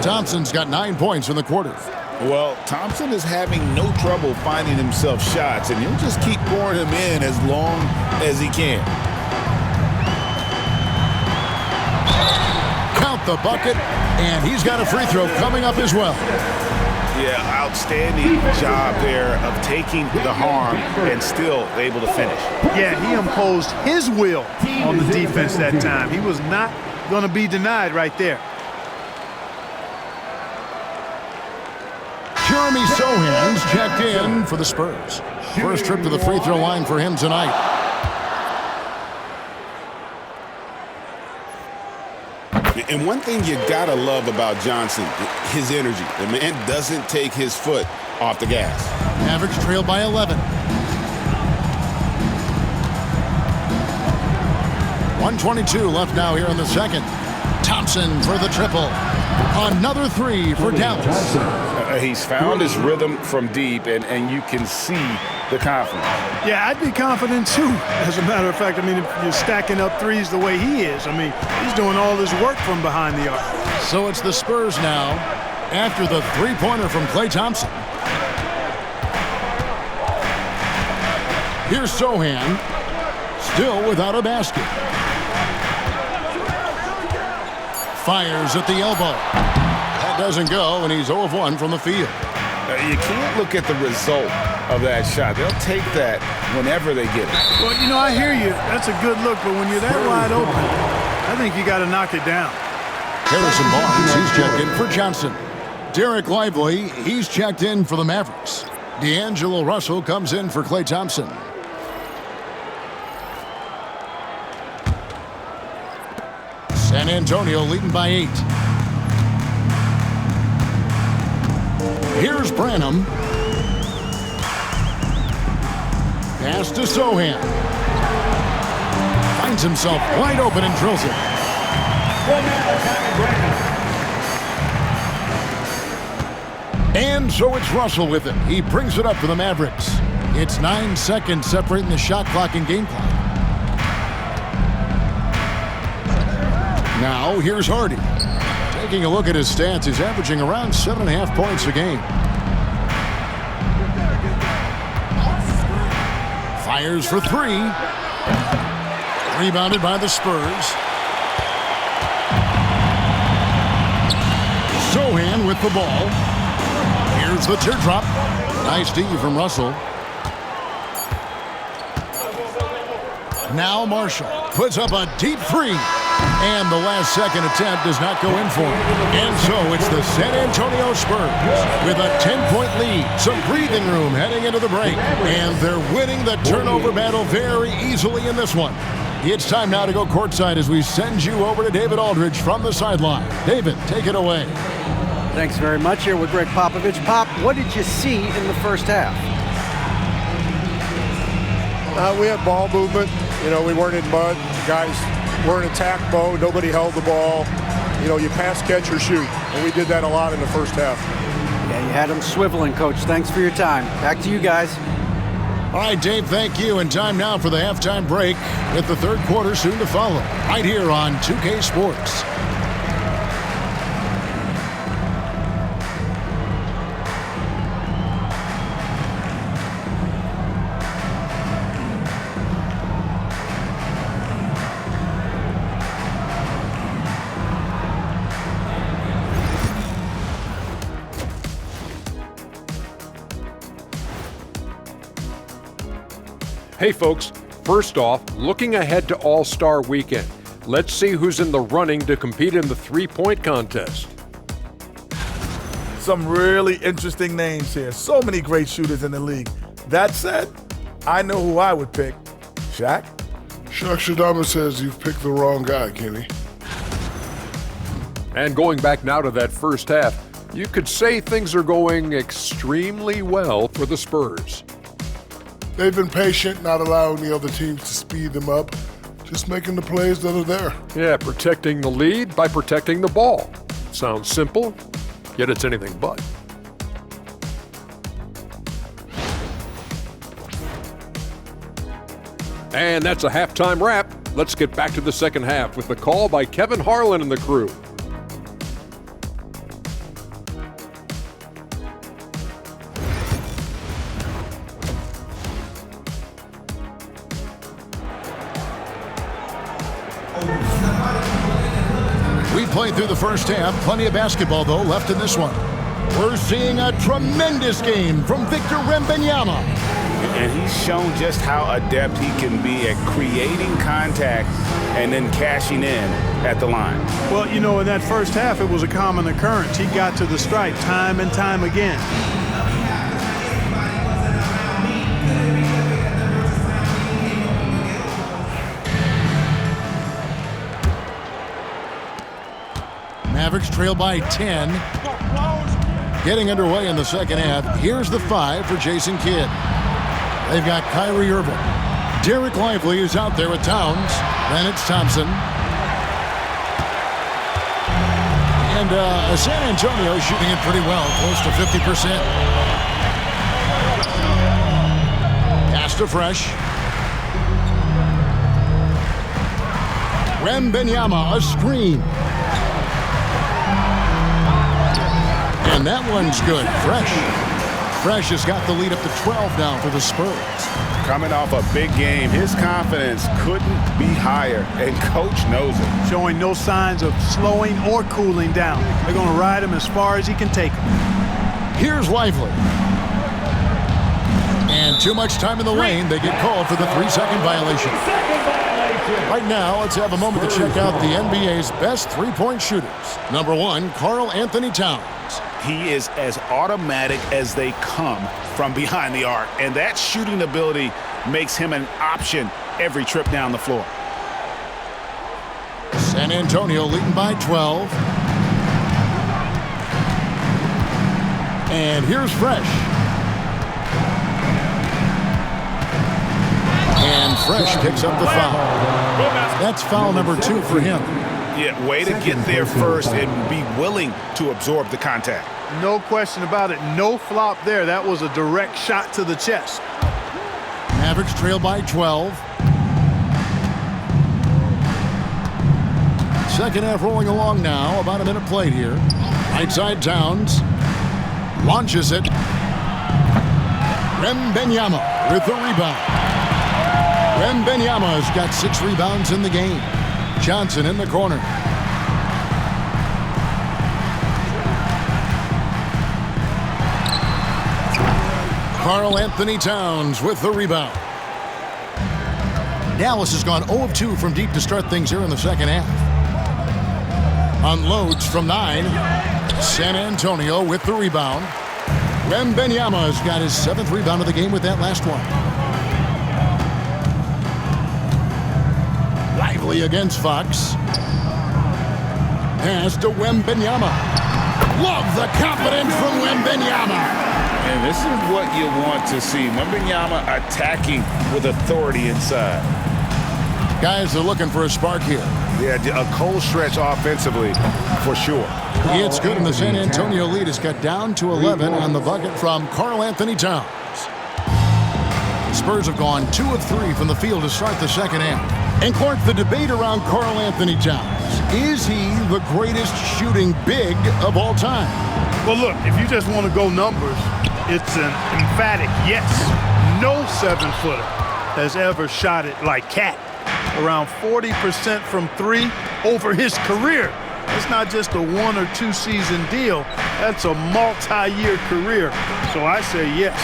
Thompson's got 9 points in the quarter. Well, Thompson is having no trouble finding himself shots, and he'll just keep pouring them in as long as he can. Count the bucket, and he's got a free throw coming up as well. Yeah, outstanding job there of taking the harm and still able to finish. Yeah, he imposed his will on the defense that time. He was not going to be denied right there. Jeremy Sohan's checked in for the Spurs. First trip to the free throw line for him tonight. And one thing you gotta love about Johnson, his energy. The man doesn't take his foot off the gas. Mavericks trail by 11. 1:22 left now here in the second. Thompson for the triple. Another three for Dallas. He's found his rhythm from deep, and you can see the confidence. Yeah, I'd be confident too. As a matter of fact, I mean, if you're stacking up threes the way he is, I mean, he's doing all his work from behind the arc. So it's the Spurs now after the three-pointer from Klay Thompson. Here's Sohan, still without a basket. Fires at the elbow. That doesn't go, and he's 0 of 1 from the field. You can't look at the result of that shot. They'll take that whenever they get it. Well, you know, I hear you. That's a good look, but when you're that wide open, I think you got to knock it down. Harrison Barnes, he's checked in for Johnson. Derek Lively, he's checked in for the Mavericks. D'Angelo Russell comes in for Klay Thompson. San Antonio leading by 8. Here's Branham. Pass to Sohan. Finds himself wide open and drills it. And so it's Russell with it. He brings it up for the Mavericks. It's 9 seconds separating the shot clock and game clock. Now, here's Hardy. Taking a look at his stats, he's averaging around 7.5 points a game. Fires for three. Rebounded by the Spurs. Sohan with the ball. Here's the teardrop. Nice D from Russell. Now Marshall puts up a deep three. And the last second attempt does not go in for him. And so it's the San Antonio Spurs with a 10-point lead. Some breathing room heading into the break. And they're winning the turnover battle very easily in this one. It's time now to go courtside as we send you over to David Aldridge from the sideline. David, take it away. Thanks very much. Here with Greg Popovich. Pop, what did you see in the first half? We had ball movement. You know, we weren't in mud. Guys we're in attack mode. Nobody held the ball. You know, you pass, catch, or shoot. And we did that a lot in the first half. Yeah, you had them swiveling, Coach. Thanks for your time. Back to you guys. All right, Dave, thank you. And time now for the halftime break with the third quarter soon to follow. Right here on 2K Sports. Hey folks, first off, looking ahead to All-Star Weekend. Let's see who's in the running to compete in the three-point contest. Some really interesting names here. So many great shooters in the league. That said, I know who I would pick. Shaq? Shaq Shadama says you've picked the wrong guy, Kenny. And going back now to that first half, You could say things are going extremely well for the Spurs. They've been patient, not allowing the other teams to speed them up, just making the plays that are there. Yeah, protecting the lead by protecting the ball. Sounds simple, yet it's anything but. And that's a halftime wrap. Let's get back to the second half with the call by Kevin Harlan and the crew. We played through the first half. Plenty of basketball, though, left in this one. We're seeing a tremendous game from Victor Wembanyama. And he's shown just how adept he can be at creating contact and then cashing in at the line. Well, you know, in that first half, it was a common occurrence. He got to the stripe time and time again. Mavericks trail by 10. Getting underway in the second half. Here's the 5 for Jason Kidd. They've got Kyrie Irving. Derek Lively is out there with Towns. Then it's Thompson. And San Antonio shooting it pretty well, close to 50%. Pass to Fresh. Wembanyama, a screen. And that one's good. Fresh has got the lead up to 12 now for the Spurs. Coming off a big game, his confidence couldn't be higher, and coach knows it. Showing no signs of slowing or cooling down. They're going to ride him as far as he can take him. Here's Lively. And too much time in the lane. They get called for the 3-second violation. Right now, let's have a moment to check out the NBA's best three-point shooters. Number 1, Karl Anthony Towns. He is as automatic as they come from behind the arc, and that shooting ability makes him an option every trip down the floor. San Antonio leading by 12. And here's Fresh. And Fresh picks up the foul. That's foul number 2 for him. Yeah, way to get there first and be willing to absorb the contact. No question about it. No flop there. That was a direct shot to the chest. Mavericks trail by 12. Second half rolling along now. About a minute played here. Right side Towns. Launches it. Wembanyama with the rebound. Wembanyama's got 6 rebounds in the game. Johnson in the corner. Karl Anthony Towns with the rebound. Dallas has gone 0 of 2 from deep to start things here in the second half. Unloads from 9. San Antonio with the rebound. Wembanyama's got his 7th rebound of the game with that last one. Lively against Fox. Pass to Wembanyama. Love the confidence from Wembanyama. And this is what you want to see. Wembanyama attacking with authority inside. Guys are looking for a spark here. Yeah, a cold stretch offensively for sure. It's good, and the San Antonio lead is cut down to 11 on the bucket from Karl Anthony Towns. The Spurs have gone 2 of 3 from the field to start the second half. And Clark, the debate around Karl Anthony Towns. Is he the greatest shooting big of all time? Well, look, if you just want to go numbers, it's an emphatic yes. No 7-footer has ever shot it like Cat. Around 40% from 3 over his career. It's not just a 1 or 2 season deal. That's a multi-year career. So I say yes.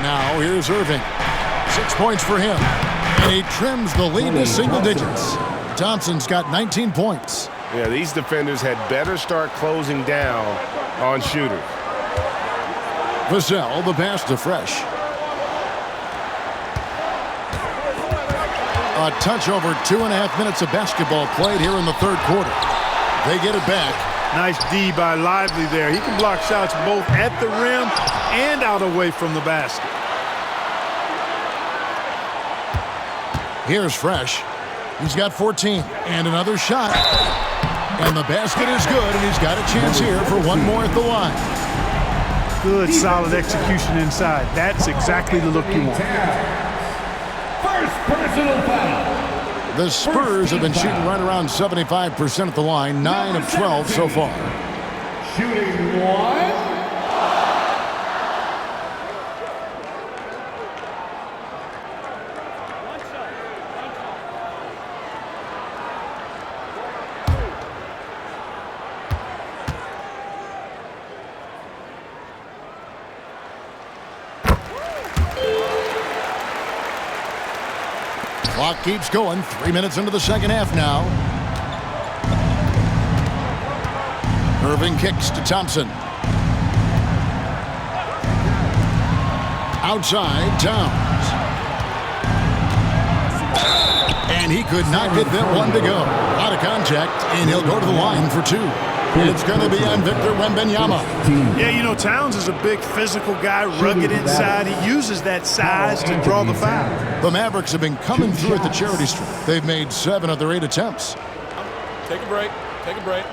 Now here's Irving. 6 points for him. And he trims the lead to single digits. Thompson's got 19 points. Yeah, these defenders had better start closing down on shooters. Vassell, the pass to Fresh. A touch over 2.5 minutes of basketball played here in the third quarter. They get it back. Nice D by Lively there. He can block shots both at the rim and out away from the basket. Here's Fresh. He's got 14 and another shot. And the basket is good, and he's got a chance here for one more at the line. Good, solid execution inside. That's exactly the look you want. First personal foul. The Spurs have been shooting right around 75% at the line, 9 of 12 so far. Shooting one. Clock keeps going. 3 minutes into the second half now. Irving kicks to Thompson. Outside, Towns. And he could not get that one to go. Out of contact, and he'll go to the line for two. It's going to be on Victor Wembanyama. Yeah, you know, Towns is a big physical guy, rugged inside. He uses that size to draw the foul. The Mavericks have been coming through at the charity stripe. They've made 7 of their 8 attempts. Take a break. Take a break.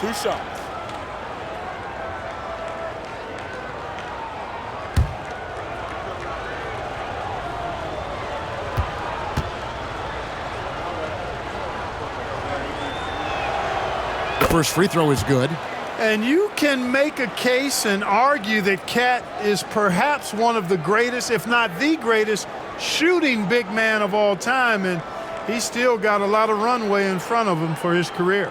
2 shots. First free throw is good. And you can make a case and argue that Cat is perhaps one of the greatest, if not the greatest, shooting big man of all time, and he's still got a lot of runway in front of him for his career.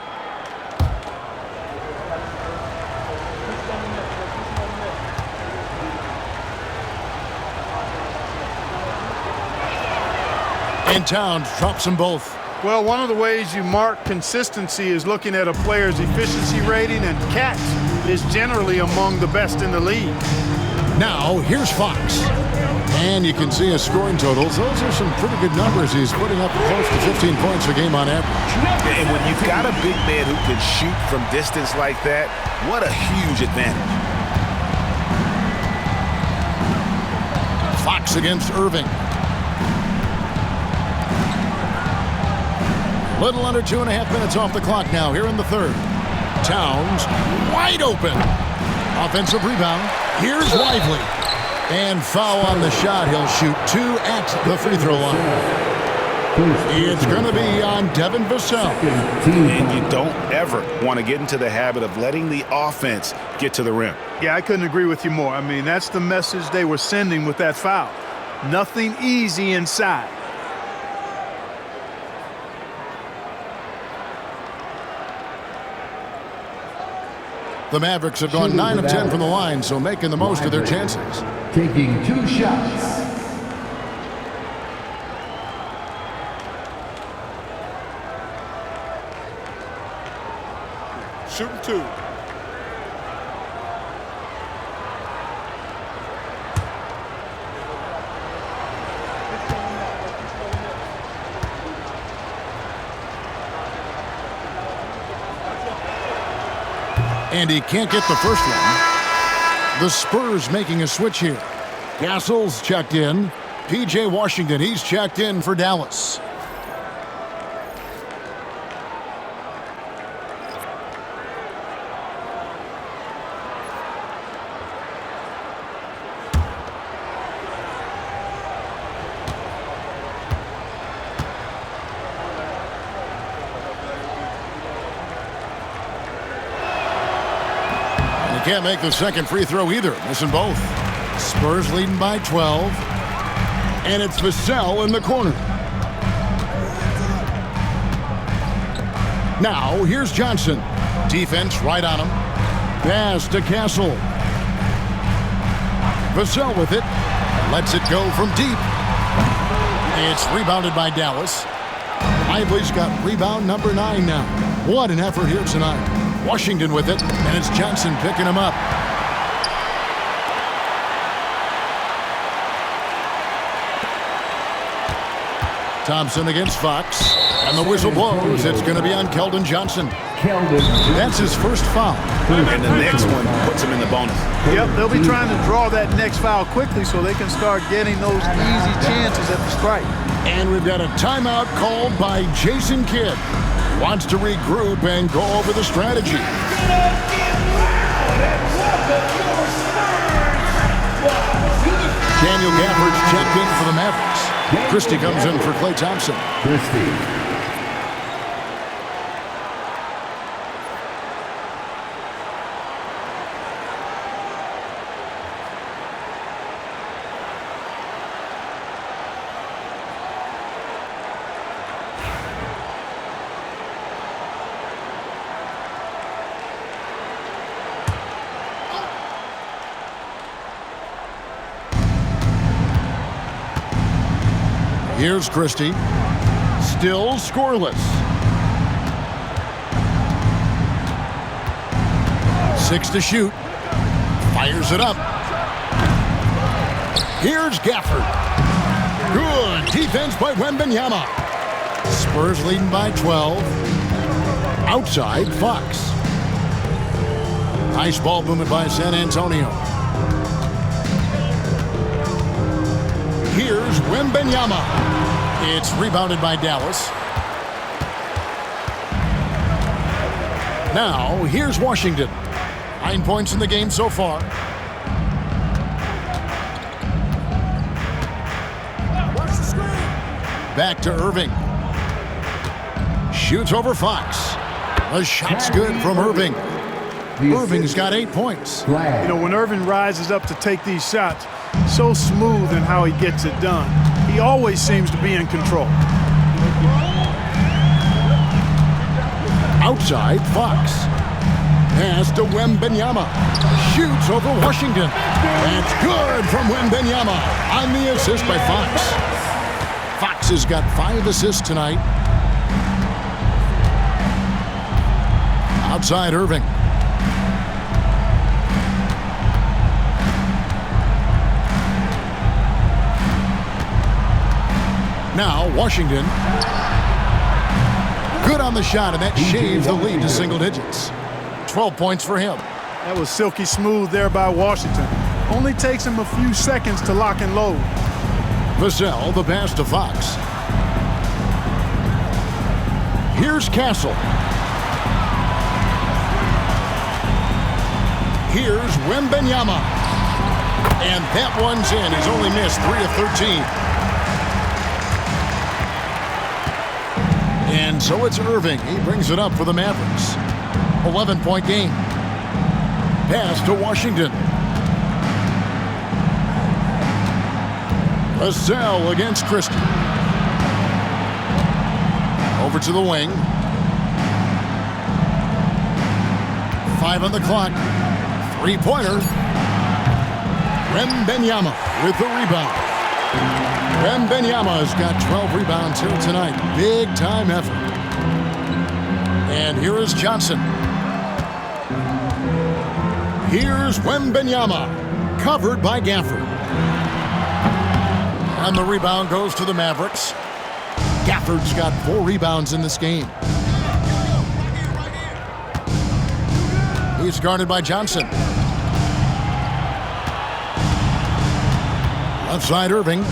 And Towns drops them both. Well, one of the ways you mark consistency is looking at a player's efficiency rating, and Cat is generally among the best in the league. Now, here's Fox. And you can see his scoring totals. Those are some pretty good numbers. He's putting up close to 15 points a game on average. And when you've got a big man who can shoot from distance like that, what a huge advantage. Fox against Irving. Little under 2.5 minutes off the clock now here in the third. Towns wide open. Offensive rebound. Here's Lively. And foul on the shot. He'll shoot 2 at the free throw line. It's going to be on Devin Vassell. And you don't ever want to get into the habit of letting the offense get to the rim. Yeah, I couldn't agree with you more. I mean, that's the message they were sending with that foul. Nothing easy inside. The Mavericks have gone 9 of 10 from the line, so making the most of their chances. Taking 2 shots. Shooting 2. And he can't get the first one. The Spurs making a switch here. Castle's checked in. P.J. Washington, he's checked in for Dallas. Can't make the second free throw either. Missing both. Spurs leading by 12. And it's Vassell in the corner. Now, here's Johnson. Defense right on him. Pass to Castle. Vassell with it. Lets it go from deep. It's rebounded by Dallas. Lively's got rebound number 9 now. What an effort here tonight. Washington with it, and it's Johnson picking him up. Thompson against Fox, And the whistle blows. It's going to be on Keldon Johnson. That's his first foul. And the next one puts him in the bonus. Yep, they'll be trying to draw that next foul quickly so they can start getting those easy chances at the strike. And we've got a timeout called by Jason Kidd. Wants to regroup and go over the strategy. Daniel Gafford's checked in for the Mavericks. Christie comes in for Klay Thompson. Here's Christie. Still scoreless. 6 to shoot. Fires it up. Here's Gafford. Good defense by Wembanyama. Spurs leading by 12. Outside, Fox. Nice ball movement by San Antonio. Here's Wembanyama. It's rebounded by Dallas. Now, here's Washington. 9 points in the game so far. Back to Irving. Shoots over Fox. The shot's good from Irving. Irving's got 8 points. You know, when Irving rises up to take these shots, so smooth in how he gets it done. He always seems to be in control. Outside, Fox. Pass to Wembanyama. Shoots over Washington. That's good from Wembanyama on the assist by Fox. Fox has got 5 assists tonight. Outside, Irving. Now, Washington. Good on the shot, and that shaves the lead to single digits. 12 points for him. That was silky smooth there by Washington. Only takes him a few seconds to lock and load. Vassell, the pass to Fox. Here's Castle. Here's Wembanyama. And that one's in. He's only missed 3 of 13. And so it's Irving. He brings it up for the Mavericks. 11-point game. Pass to Washington. Vassell against Christie. Over to the wing. 5 on the clock. 3-pointer. Wembanyama with the rebound. Wembanyama's got 12 rebounds here tonight. Big-time effort. And here is Johnson. Here's Wembanyama, covered by Gafford. And the rebound goes to the Mavericks. Gafford's got 4 rebounds in this game. He's guarded by Johnson. Left side, Irving.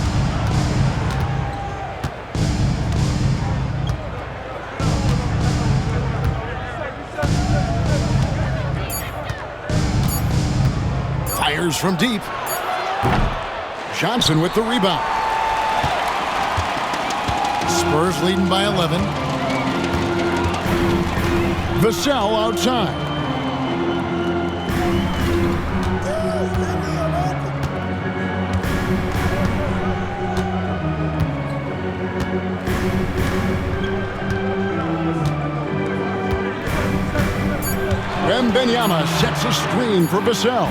Fires from deep. Johnson with the rebound. Spurs leading by 11. Vassell outside. Wembanyama sets a screen for Vassell.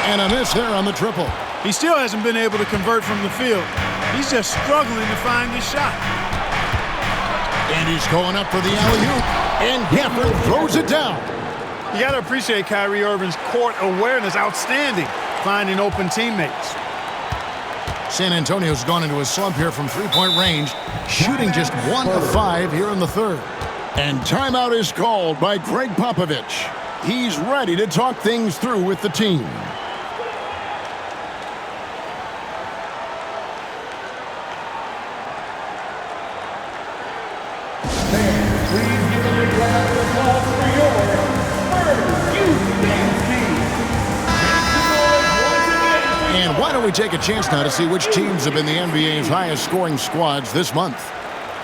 And a miss there on the triple. He still hasn't been able to convert from the field. He's just struggling to find his shot. And he's going up for the alley-oop. And Gafford throws it down. You got to appreciate Kyrie Irving's court awareness. Outstanding. Finding open teammates. San Antonio's gone into a slump here from three-point range, shooting just 1 of 5 here in the third. And timeout is called by Greg Popovich. He's ready to talk things through with the team. Please give a big round of applause for your Spurs Youth Dance Team. And why don't we take a chance now to see which teams have been the NBA's highest scoring squads this month.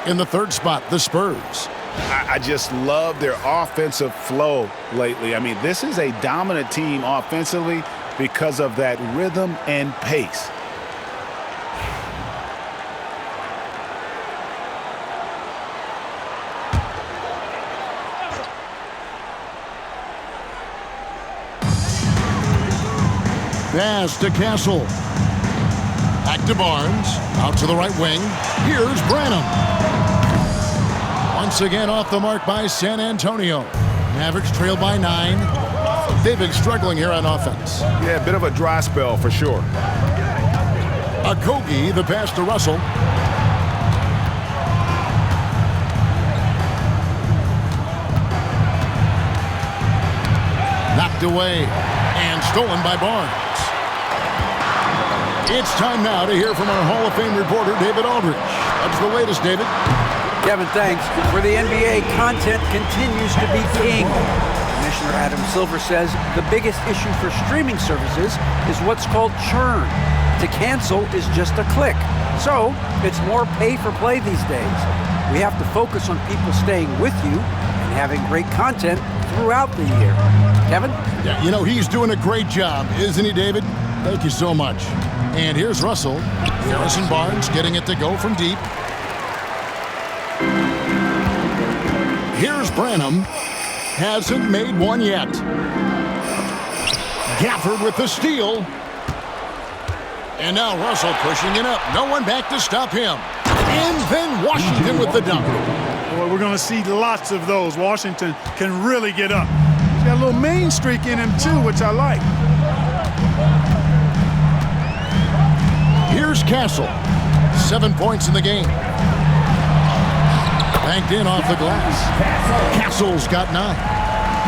In the third spot, the Spurs. I just love their offensive flow lately. I mean, this is a dominant team offensively because of that rhythm and pace. Pass to Castle. Back to Barnes. Out to the right wing. Here's Branham. Once again off the mark by San Antonio. Mavericks trail by 9. They've been struggling here on offense. Yeah, a bit of a dry spell for sure. Okogie, the pass to Russell. Knocked away and stolen by Barnes. It's time now to hear from our Hall of Fame reporter, David Aldridge. That's the latest, David. Kevin, thanks. For the NBA, content continues to be king. Commissioner Adam Silver says the biggest issue for streaming services is what's called churn. To cancel is just a click. So it's more pay for play these days. We have to focus on people staying with you and having great content throughout the year. Kevin? Yeah, you know, he's doing a great job, isn't he, David? Thank you so much. And here's Russell. Harrison Barnes getting it to go from deep. Here's Branham. Hasn't made one yet. Gafford with the steal. And now Russell pushing it up. No one back to stop him. And then Washington with the dunk. Boy, we're going to see lots of those. Washington can really get up. He's got a little main streak in him, too, which I like. Here's Castle. 7 points in the game. Banked in off the glass. Castle's got 9.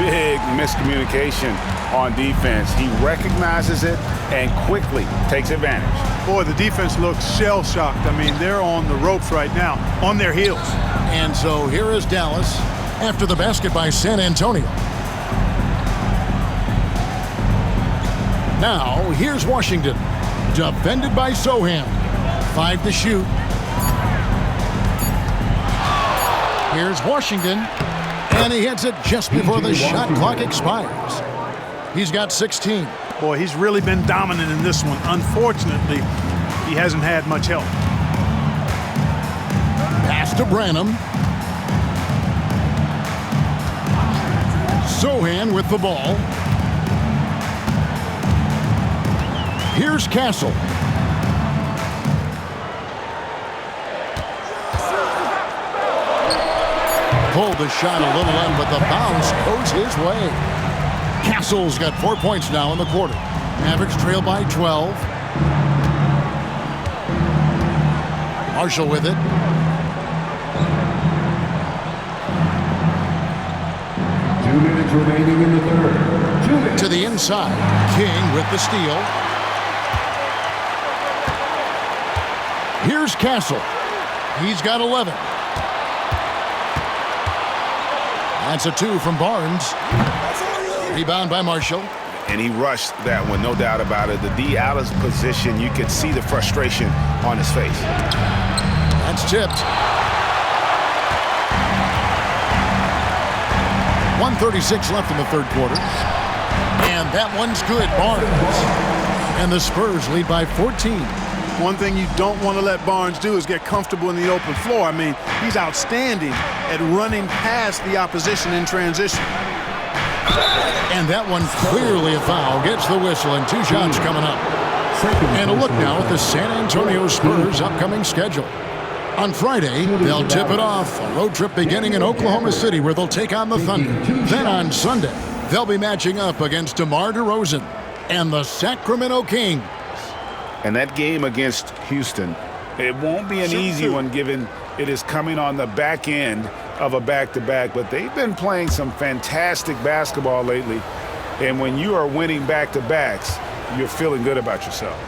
Big miscommunication on defense. He recognizes it and quickly takes advantage. Boy, the defense looks shell-shocked. I mean, they're on the ropes right now, on their heels. And so here is Dallas after the basket by San Antonio. Now, here's Washington. Defended by Sohan. 5 to shoot. Here's Washington. And he hits it just before the shot clock expires. He's got 16. Boy, he's really been dominant in this one. Unfortunately, he hasn't had much help. Pass to Branham. Sohan with the ball. Here's Castle. Pulled the shot a little in, but the bounce goes his way. Castle's got 4 points now in the quarter. Mavericks trail by 12. Marshall with it. Two minutes remaining in the third. To the inside. King with the steal. Here's Castle. He's got 11. That's a 2 from Barnes. Rebound by Marshall. And he rushed that one, no doubt about it. The D out of position, you could see the frustration on his face. That's tipped. 1:36 left in the third quarter. And that one's good, Barnes. And the Spurs lead by 14. One thing you don't want to let Barnes do is get comfortable in the open floor. I mean, he's outstanding at running past the opposition in transition. And that one clearly a foul. Gets the whistle and 2 shots coming up. And a look now at the San Antonio Spurs' upcoming schedule. On Friday, they'll tip it off. A road trip beginning in Oklahoma City where they'll take on the Thunder. Then on Sunday, they'll be matching up against DeMar DeRozan and the Sacramento Kings. And that game against Houston, it won't be an easy one given it is coming on the back end of a back-to-back. But they've been playing some fantastic basketball lately. And when you are winning back-to-backs, you're feeling good about yourself.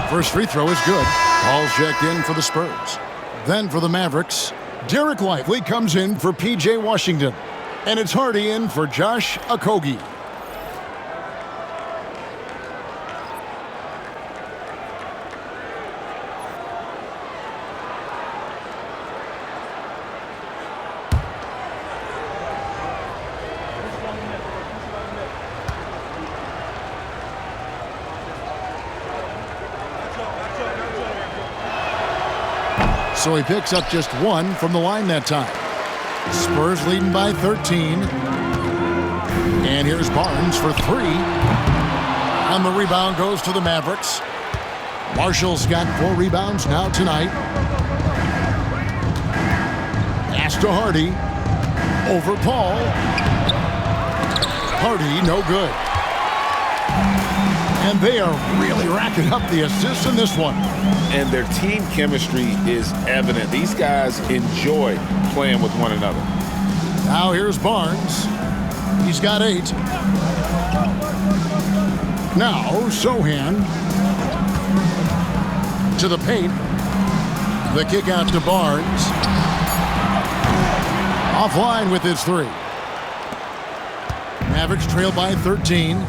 First free throw is good. Ball's checked in for the Spurs. Then for the Mavericks, Derek Lively comes in for P.J. Washington. And it's Hardy in for Josh Okogie. So he picks up just one from the line that time. Spurs leading by 13. And here's Barnes for three. And the rebound goes to the Mavericks. Marshall's got 4 rebounds now tonight. Pass to Hardy. Over Paul. Hardy, no good. And they are really racking up the assists in this one. And their team chemistry is evident. These guys enjoy playing with one another. Now here's Barnes. He's got 8. Now Sohan to the paint. The kick out to Barnes. Offline with his 3. Mavericks trail by 13.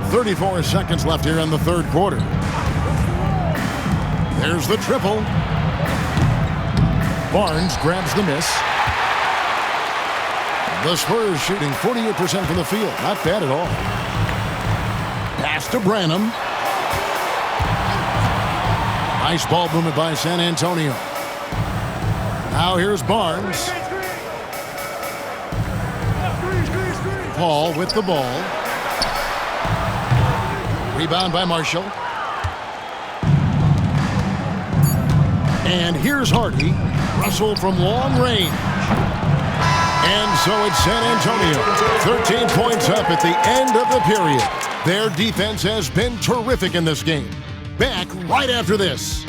34 seconds left here in the third quarter. There's the triple. Barnes grabs the miss. The Spurs shooting 48% from the field. Not bad at all. Pass to Branham. Nice ball movement by San Antonio. Now here's Barnes. Paul with the ball. Rebound by Marshall. And here's Hardy. Russell from long range. And so it's San Antonio. 13 points up at the end of the period. Their defense has been terrific in this game. Back right after this.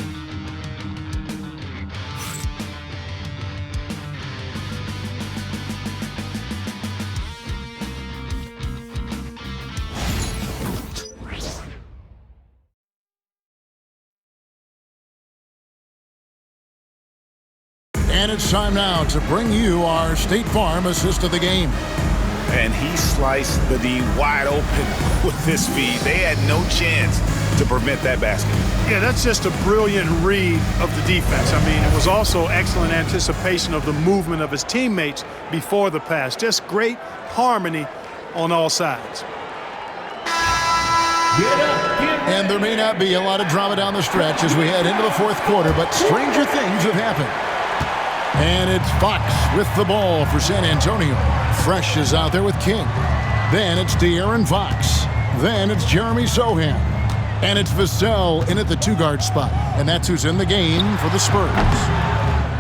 And it's time now to bring you our State Farm assist of the game. And he sliced the D wide open with his feed. They had no chance to prevent that basket. Yeah, that's just a brilliant read of the defense. I mean, it was also excellent anticipation of the movement of his teammates before the pass. Just great harmony on all sides. And there may not be a lot of drama down the stretch as we head into the fourth quarter, but stranger things have happened. And it's Fox with the ball for San Antonio. Fresh is out there with King. Then it's De'Aaron Fox. Then it's Jeremy Sohan. And it's Vassell in at the 2-guard spot. And that's who's in the game for the Spurs.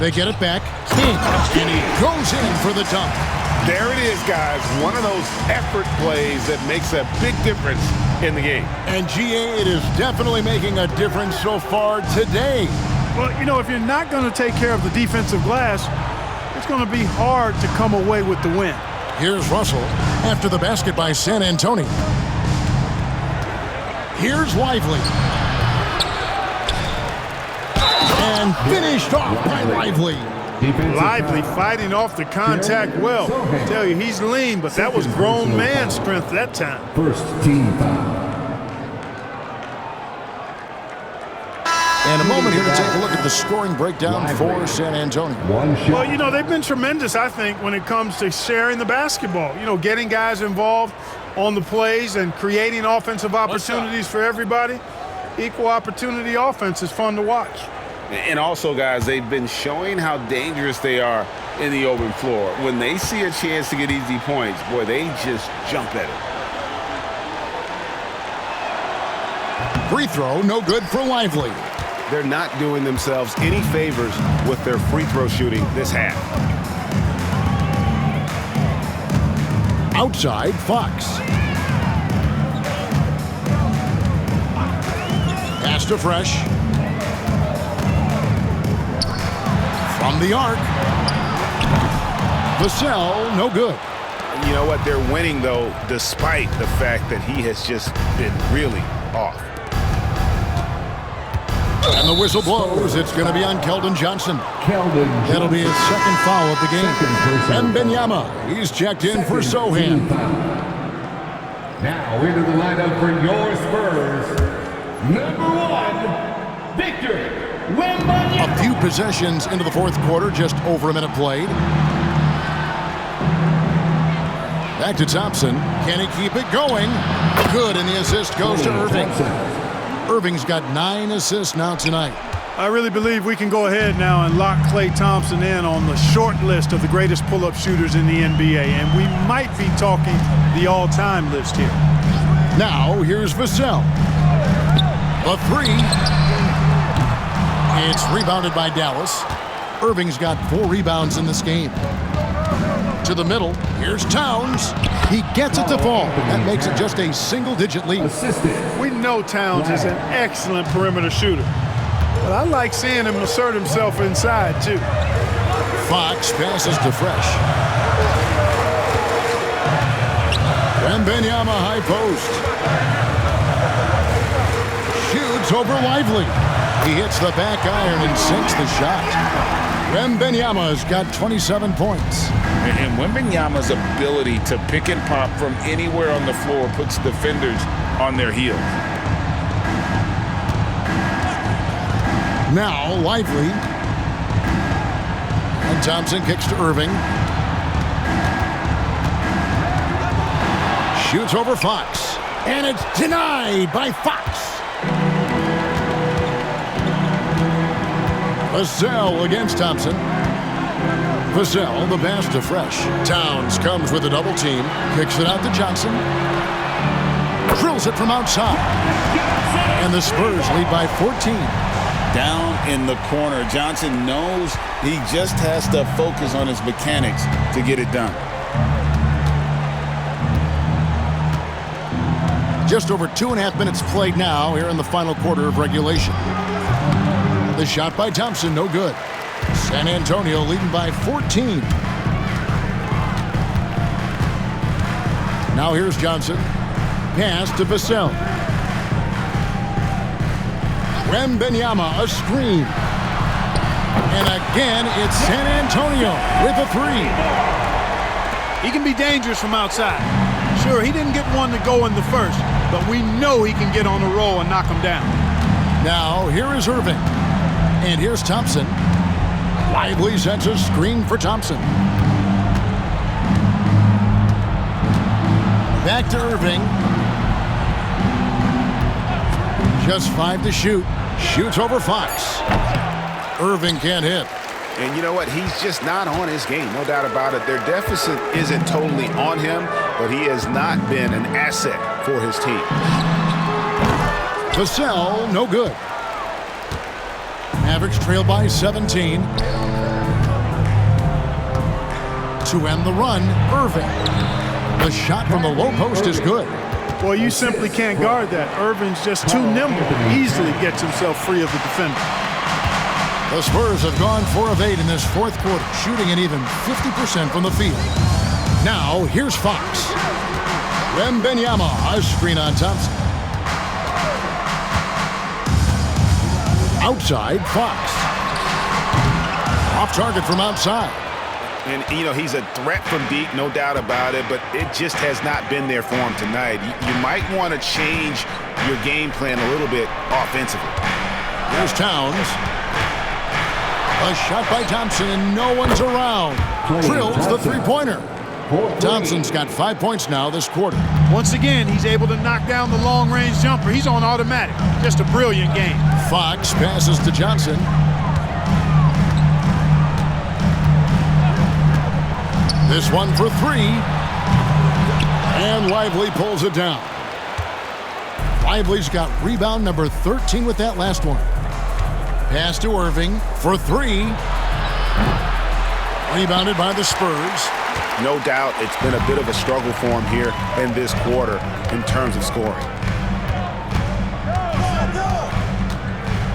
They get it back. King. And he goes in for the dunk. There it is, guys. One of those effort plays that makes a big difference in the game. And GA, it is definitely making a difference so far today. Well, you know, if you're not going to take care of the defensive glass, it's going to be hard to come away with the win. Here's Russell after the basket by San Antonio. Here's Lively. And finished off by Lively. Lively fighting off the contact well. I tell you, he's lean, but that was grown man strength that time. First team foul. And a moment here to take a look at the scoring breakdown for San Antonio. Well, you know, they've been tremendous, I think, when it comes to sharing the basketball. You know, getting guys involved on the plays and creating offensive opportunities for everybody. Equal opportunity offense is fun to watch. And also, guys, they've been showing how dangerous they are in the open floor. When they see a chance to get easy points, boy, they just jump at it. Free throw, no good for Lively. They're not doing themselves any favors with their free throw shooting this half. Outside, Fox. Pass to Fresh. From the arc. Vassell, no good. You know what? They're winning, though, despite the fact that he has just been really off. And the whistle blows. It's going to be on Keldon Johnson. That'll be his second foul of the game. And Benyama, he's checked in for Sohan. Now into the lineup for your Spurs, number 1, Victor Wembanyama. A few possessions into the fourth quarter, just over a minute played. Back to Thompson. Can he keep it going? Good, and the assist goes to Irving. Irving's got 9 assists now tonight. I really believe we can go ahead now and lock Klay Thompson in on the short list of the greatest pull-up shooters in the NBA, and we might be talking the all-time list here. Now, here's Vassell. The 3. It's rebounded by Dallas. Irving's got 4 rebounds in this game. To the middle, here's Towns. He gets it to fall. That makes it just a single-digit lead. We know Towns is an excellent perimeter shooter, but I like seeing him assert himself inside, too. Fox passes to Fresh. Wembanyama high post. Shoots over Lively. He hits the back iron and sinks the shot. Wembanyama's got 27 points. And Wembanyama's ability to pick and pop from anywhere on the floor puts defenders on their heels. Now Lively. And Thompson kicks to Irving. Shoots over Fox. And it's denied by Fox. Vassell against Thompson. Vassell, the pass to Fresh. Towns comes with a double team. Kicks it out to Johnson. Drills it from outside. And the Spurs lead by 14. Down in the corner, Johnson knows he just has to focus on his mechanics to get it done. Just over 2.5 minutes played now here in the final quarter of regulation. The shot by Thompson, no good. San Antonio leading by 14. Now here's Johnson. Pass to Vassell. Wembanyama, a screen. And again, it's San Antonio with a 3. He can be dangerous from outside. Sure, he didn't get one to go in the first, but we know he can get on the roll and knock him down. Now here is Irving. And here's Thompson. Lively sets a screen for Thompson. Back to Irving. Just 5 to shoot. Shoots over Fox. Irving can't hit. And you know what? He's just not on his game, no doubt about it. Their deficit isn't totally on him, but he has not been an asset for his team. Vassell, no good. Mavericks trail by 17. To end the run, Irving. The shot from the low post is good. Boy, you simply can't guard that. Irving's just too nimble. Easily gets himself free of the defender. The Spurs have gone 4 of 8 in this fourth quarter, shooting an even 50% from the field. Now, here's Fox. Wembanyama, a screen on Thompson. Outside, Fox. Off target from outside. And, you know, he's a threat from deep, no doubt about it, but it just has not been there for him tonight. You might want to change your game plan a little bit offensively. Here's Towns. A shot by Thompson, and no one's around. Drills the three-pointer. Thompson's got 5 points now this quarter. Once again, he's able to knock down the long-range jumper. He's on automatic. Just a brilliant game. Fox passes to Johnson. This one for 3. And Lively pulls it down. Lively's got rebound number 13 with that last one. Pass to Irving for 3. Rebounded by the Spurs. No doubt it's been a bit of a struggle for him here in this quarter in terms of scoring.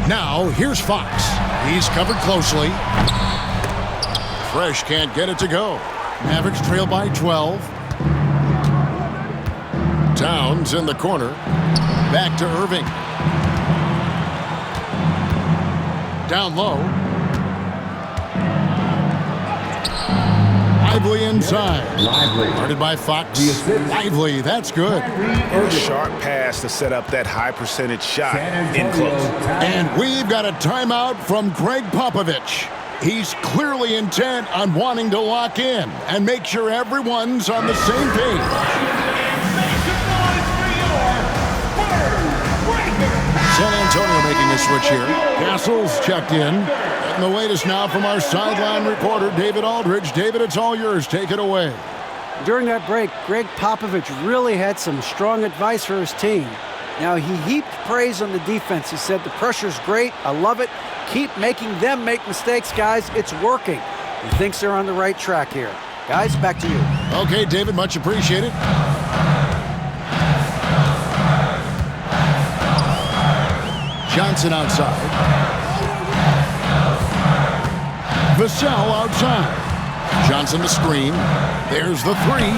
Now, here's Fox. He's covered closely. Fresh can't get it to go. Mavericks trail by 12. Towns in the corner. Back to Irving. Down low. Lively inside. Guarded by Fox. Lively, that's good. A sharp pass to set up that high percentage shot in close. And we've got a timeout from Greg Popovich. He's clearly intent on wanting to lock in and make sure everyone's on the same page. San Antonio making a switch here. Castle's checked in. And the latest now from our sideline reporter, David Aldridge. David, it's all yours. Take it away. During that break, Greg Popovich really had some strong advice for his team. Now, he heaped praise on the defense. He said, the pressure's great. I love it. Keep making them make mistakes, guys. It's working. He thinks they're on the right track here. Guys, back to you. Okay, David, much appreciated. Johnson outside. Vassell outside. Johnson the screen. There's the three.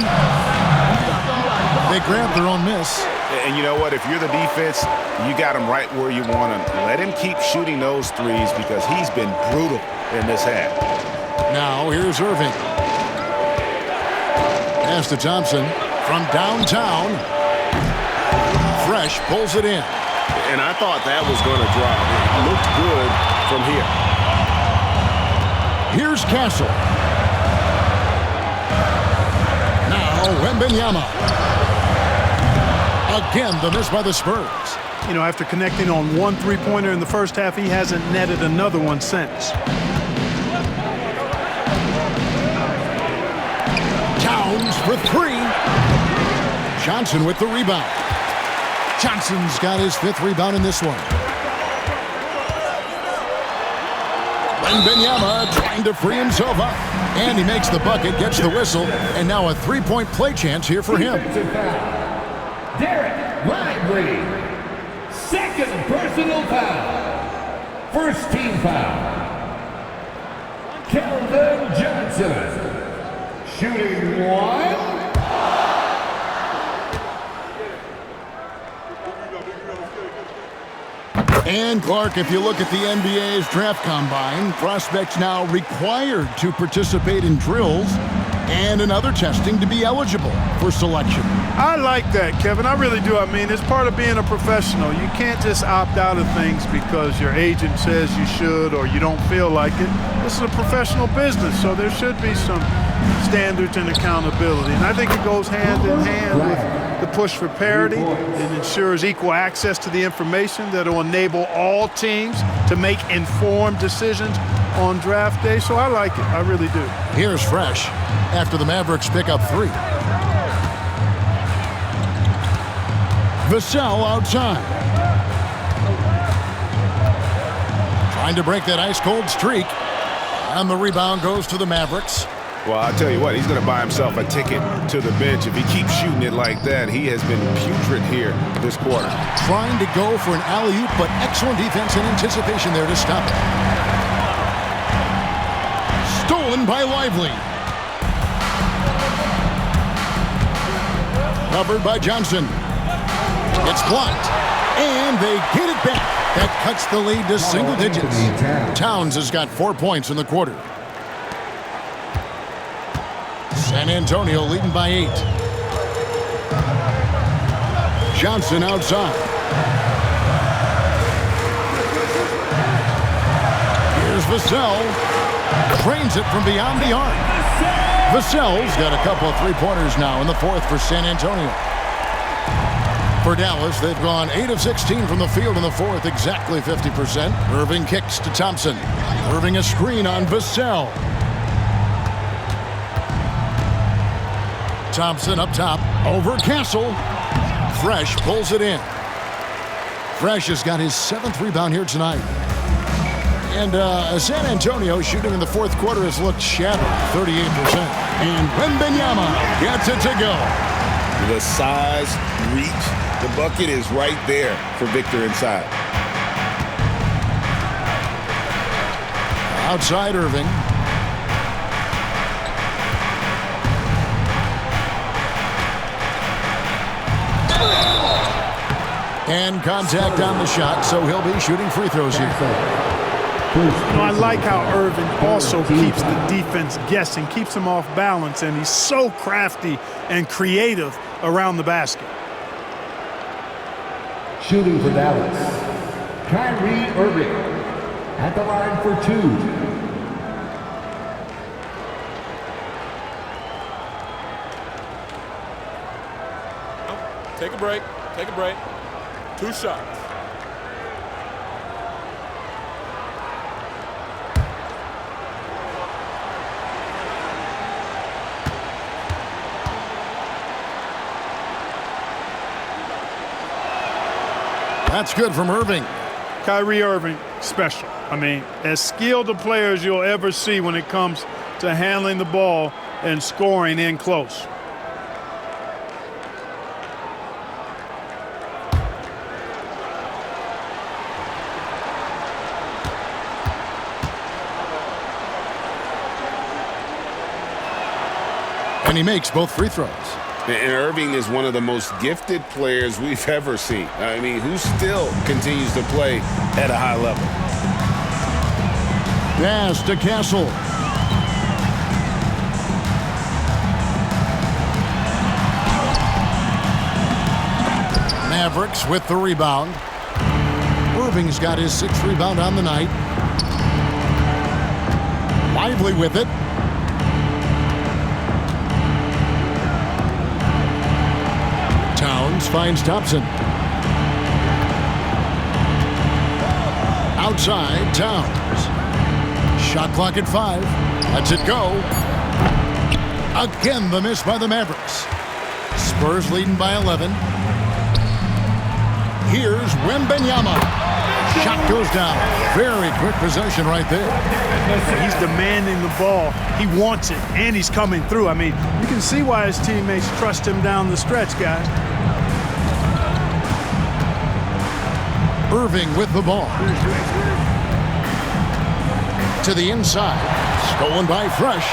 They grab their own miss. And you know what? If you're the defense, you got him right where you want him. Let him keep shooting those threes because he's been brutal in this half. Now here's Irving. Pass to Thompson from downtown. Fresh pulls it in. And I thought that was going to drop. It looked good from here. Here's Castle. Now Wembanyama. Again, the miss by the Spurs. You know, after connecting on one three-pointer in the first half, he hasn't netted another one since. Towns for three. Johnson with the rebound. Johnson's got his fifth rebound in this one. Wembanyama trying to free himself up. And he makes the bucket, gets the whistle, and now a three-point play chance here for him. Derek Lively. Second personal foul. First team foul. Kelvin Johnson. Shooting one. And Clark, if you look at the NBA's draft combine, prospects now required to participate in drills and in other testing to be eligible for selection. I like that, Kevin. I really do. I mean, it's part of being a professional. You can't just opt out of things because your agent says you should or you don't feel like it. This is a professional business, so there should be some standards and accountability. And I think it goes hand in hand with the push for parity. It ensures equal access to the information that will enable all teams to make informed decisions on draft day. So I like it. I really do. Here's Fresh after the Mavericks pick up three. Vassell outside. Trying to break that ice-cold streak. And the rebound goes to the Mavericks. Well, I'll tell you what, he's going to buy himself a ticket to the bench. If he keeps shooting it like that, he has been putrid here this quarter. Trying to go for an alley-oop, but excellent defense and anticipation there to stop it. Stolen by Lively. Covered by Johnson. It's blocked, and they get it back. That cuts the lead to single digits. Towns has got 4 points in the quarter. San Antonio leading by 8. Johnson outside. Here's Vassell. Trains it from beyond the arc. Vassell's got a couple of three-pointers now in the fourth for San Antonio. For Dallas, they've gone 8 of 16 from the field in the fourth, exactly 50%. Irving kicks to Thompson. Irving a screen on Vassell. Thompson up top, over Castle. Fresh pulls it in. Fresh has got his 7th rebound here tonight. And San Antonio shooting in the fourth quarter has looked shattered, 38%. And Wembanyama gets it to go. The size, reach, the bucket is right there for Victor inside. Outside Irving. And contact on the shot, so he'll be shooting free throws here. I like how Irving also keeps the defense guessing, keeps them off balance, and he's so crafty and creative around the basket. Shooting for Dallas, Kyrie Irving at the line for 2. Take a break. Take a break. 2 shots. That's good from Irving. Kyrie Irving, special. I mean, as skilled a player as you'll ever see when it comes to handling the ball and scoring in close. And he makes both free throws. And Irving is one of the most gifted players we've ever seen. I mean, who still continues to play at a high level. Pass to Castle. Mavericks with the rebound. Irving's got his 6th rebound on the night. Lively with it. Towns finds Thompson. Outside, Towns. Shot clock at 5. Lets it go. Again, the miss by the Mavericks. Spurs leading by 11. Here's Wembanyama. Shot goes down. Very quick possession right there. He's demanding the ball. He wants it, and he's coming through. I mean, you can see why his teammates trust him down the stretch, guys. Irving with the ball. To the inside. Stolen by Fresh.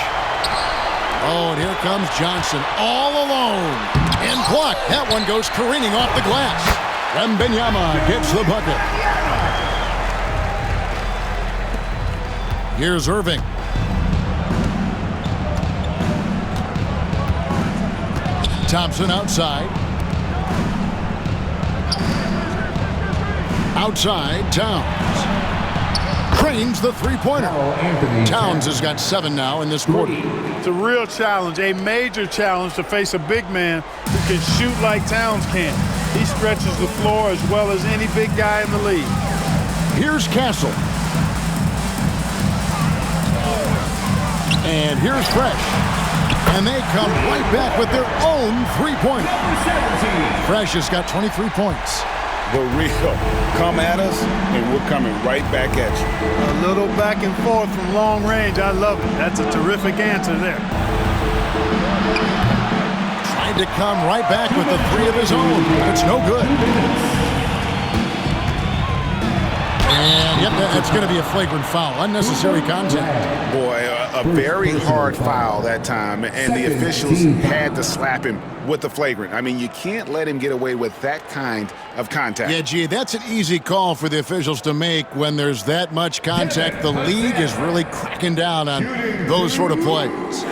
Oh, and here comes Johnson all alone. And blocked. That one goes careening off the glass. Wembanyama gets the bucket. Here's Irving. Thompson outside. Outside, Towns. Cranes the three-pointer. Towns has got 7 now in this quarter. It's a real challenge, a major challenge to face a big man who can shoot like Towns can. He stretches the floor as well as any big guy in the league. Here's Castle. And here's Fresh. And they come right back with their own three-pointer. Fresh has got 23 points. The real come at us, and we're coming right back at you. A little back and forth from long range. I love it. That's a terrific answer there. Tried to come right back with the 3 of his own, but it's no good. And yep, that's going to be a flagrant foul. Unnecessary contact. Boy, a very hard foul that time, and the officials had to slap him with the flagrant. I mean, you can't let him get away with that kind of contact. Yeah, gee, that's an easy call for the officials to make when there's that much contact. The league is really cracking down on those sort of plays.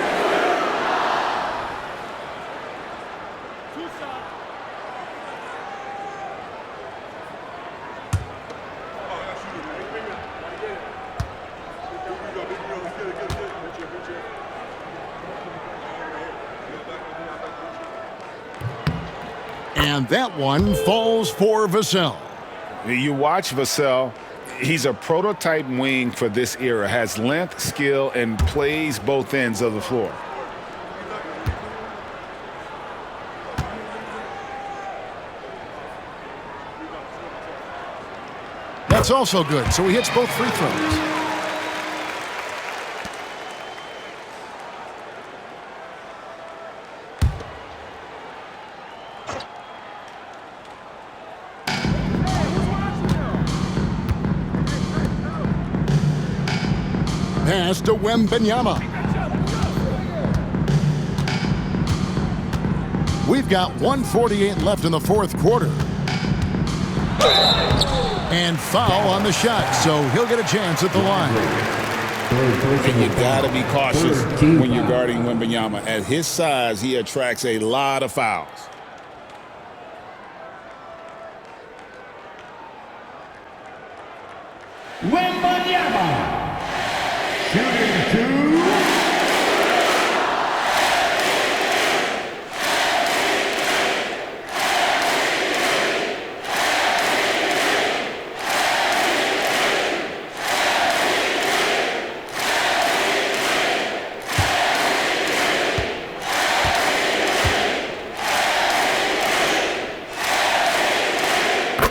And that one falls for Vassell. You watch Vassell, he's a prototype wing for this era, has length, skill, and plays both ends of the floor. That's also good, so he hits both free throws. pass to Wembanyama. We've got 1:48 left in the fourth quarter. And foul on the shot, so he'll get a chance at the line. And you got to be cautious when you're guarding Wembanyama. At his size, he attracts a lot of fouls. Wembanyama, shooting 2.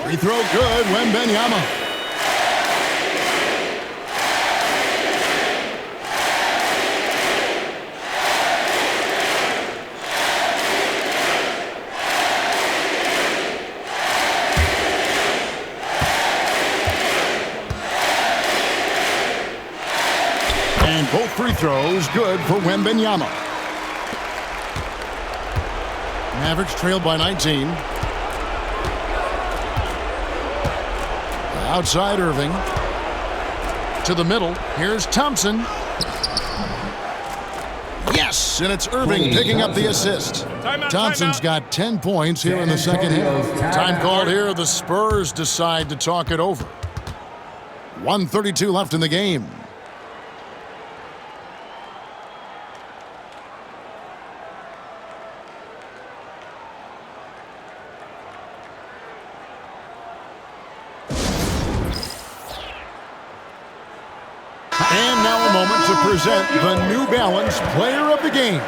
Free throw good, Wembanyama. And both free throws good for Wembanyama. Mavericks trailed by 19. Outside Irving. To the middle. Here's Thompson. Yes, and it's Irving picking up the assist. Thompson's got 10 points here in the second half. Time called here. The Spurs decide to talk it over. 1:32 left in the game. And now a moment to present the New Balance Player of the Game,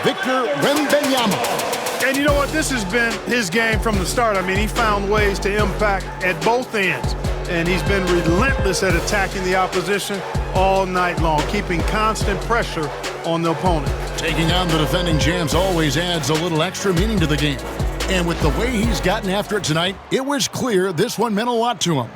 Victor Wembanyama. And you know what? This has been his game from the start. I mean, he found ways to impact at both ends. And he's been relentless at attacking the opposition all night long, keeping constant pressure on the opponent. Taking on the defending champs always adds a little extra meaning to the game. And with the way he's gotten after it tonight, it was clear this one meant a lot to him.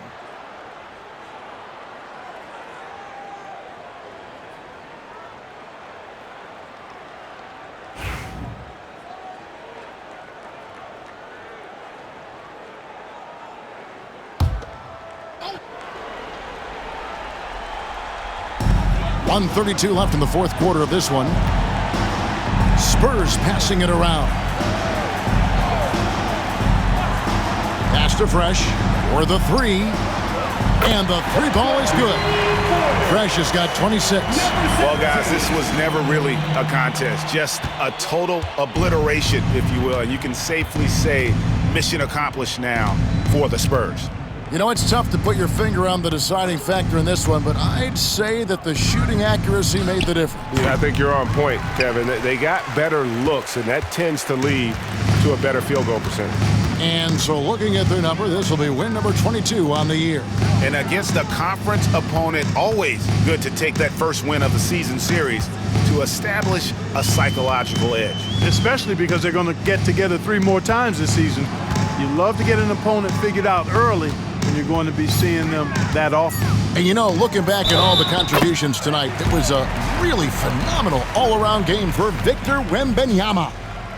.132 left in the fourth quarter of this one. Spurs passing it around. Pass to Fresh for the three. And the three ball is good. Fresh has got 26. Well, guys, this was never really a contest. Just a total obliteration, if you will. And you can safely say mission accomplished now for the Spurs. You know, it's tough to put your finger on the deciding factor in this one, but I'd say that the shooting accuracy made the difference. Yeah, I think you're on point, Kevin. They got better looks, and that tends to lead to a better field goal percentage. And so looking at their number, this will be win number 22 on the year. And against a conference opponent, always good to take that first win of the season series to establish a psychological edge. Especially because they're going to get together 3 more times this season. You love to get an opponent figured out early when you're going to be seeing them that often. And you know, looking back at all the contributions tonight, it was a really phenomenal all-around game for Victor Wembanyama.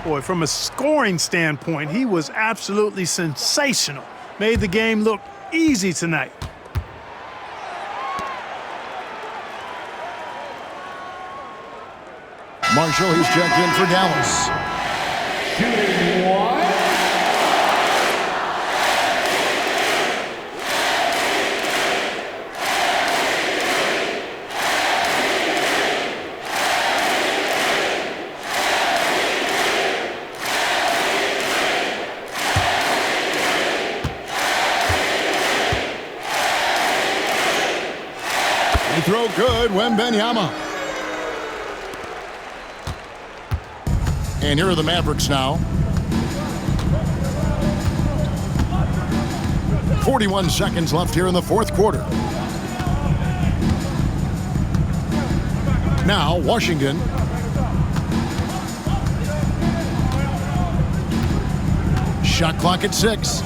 Boy, from a scoring standpoint, he was absolutely sensational. Made the game look easy tonight. Marshall, he's checked in for Dallas. Shooting 1. Throw good, Wembanyama. And here are the Mavericks now. 41 seconds left here in the fourth quarter. Now, Washington. Shot clock at 6.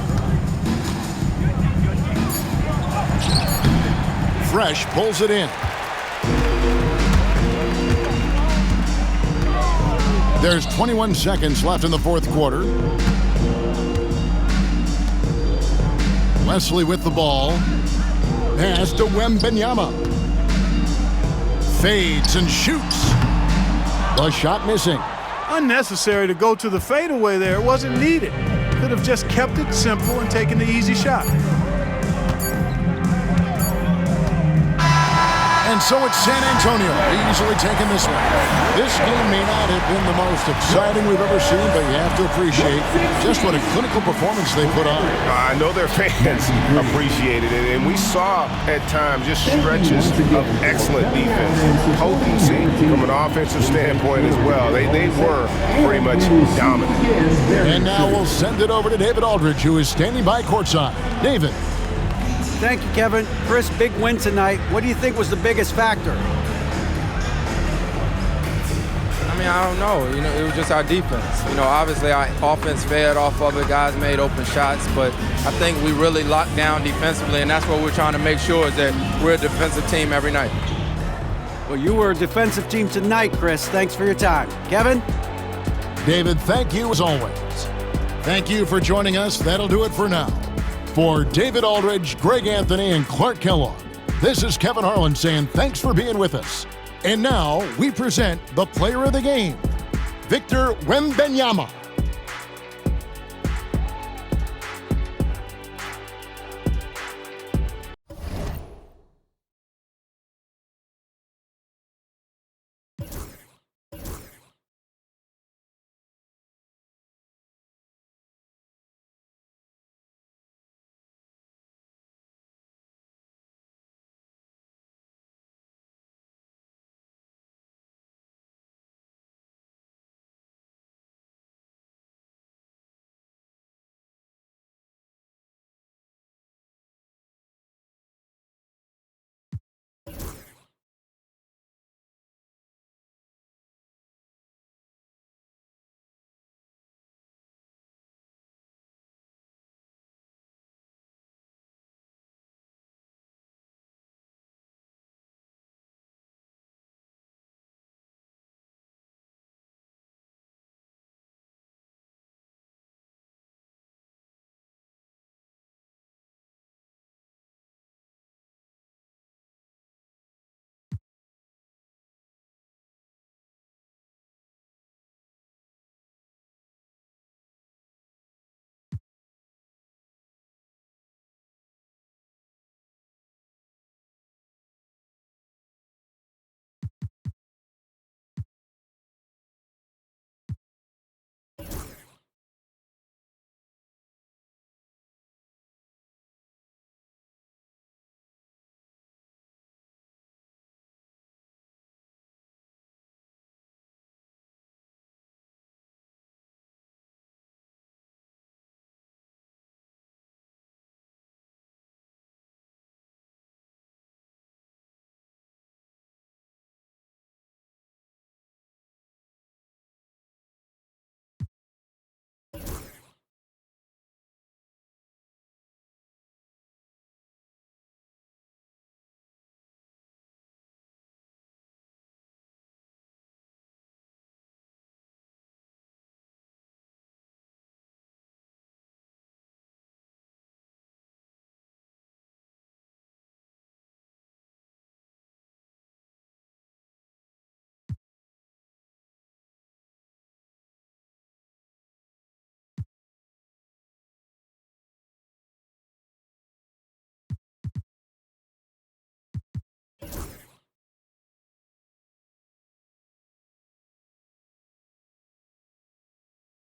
Fresh pulls it in. There's 21 seconds left in the fourth quarter. Wesley with the ball. Pass to Wembanyama. Fades and shoots. The shot missing. Unnecessary to go to the fadeaway there. It wasn't needed. Could have just kept it simple and taken the easy shot. And so it's San Antonio easily taking this one. This game may not have been the most exciting we've ever seen, but you have to appreciate just what a clinical performance they put on. I know their fans appreciated it, and we saw at times just stretches of excellent defense, potency from an offensive standpoint as well. They were pretty much dominant. And now we'll send it over to David Aldridge, who is standing by courtside. David. Thank you, Kevin. Chris, big win tonight. What do you think was the biggest factor? I mean, I don't know. It was just our defense. Obviously our offense fed off of it. Guys made open shots, but I think we really locked down defensively, and that's what we're trying to make sure is that we're a defensive team every night. Well, you were a defensive team tonight, Chris. Thanks for your time. Kevin? David, thank you as always. Thank you for joining us. That'll do it for now. For David Aldridge, Greg Anthony, and Clark Kellogg, this is Kevin Harlan saying thanks for being with us. And now we present the player of the game, Victor Wembanyama.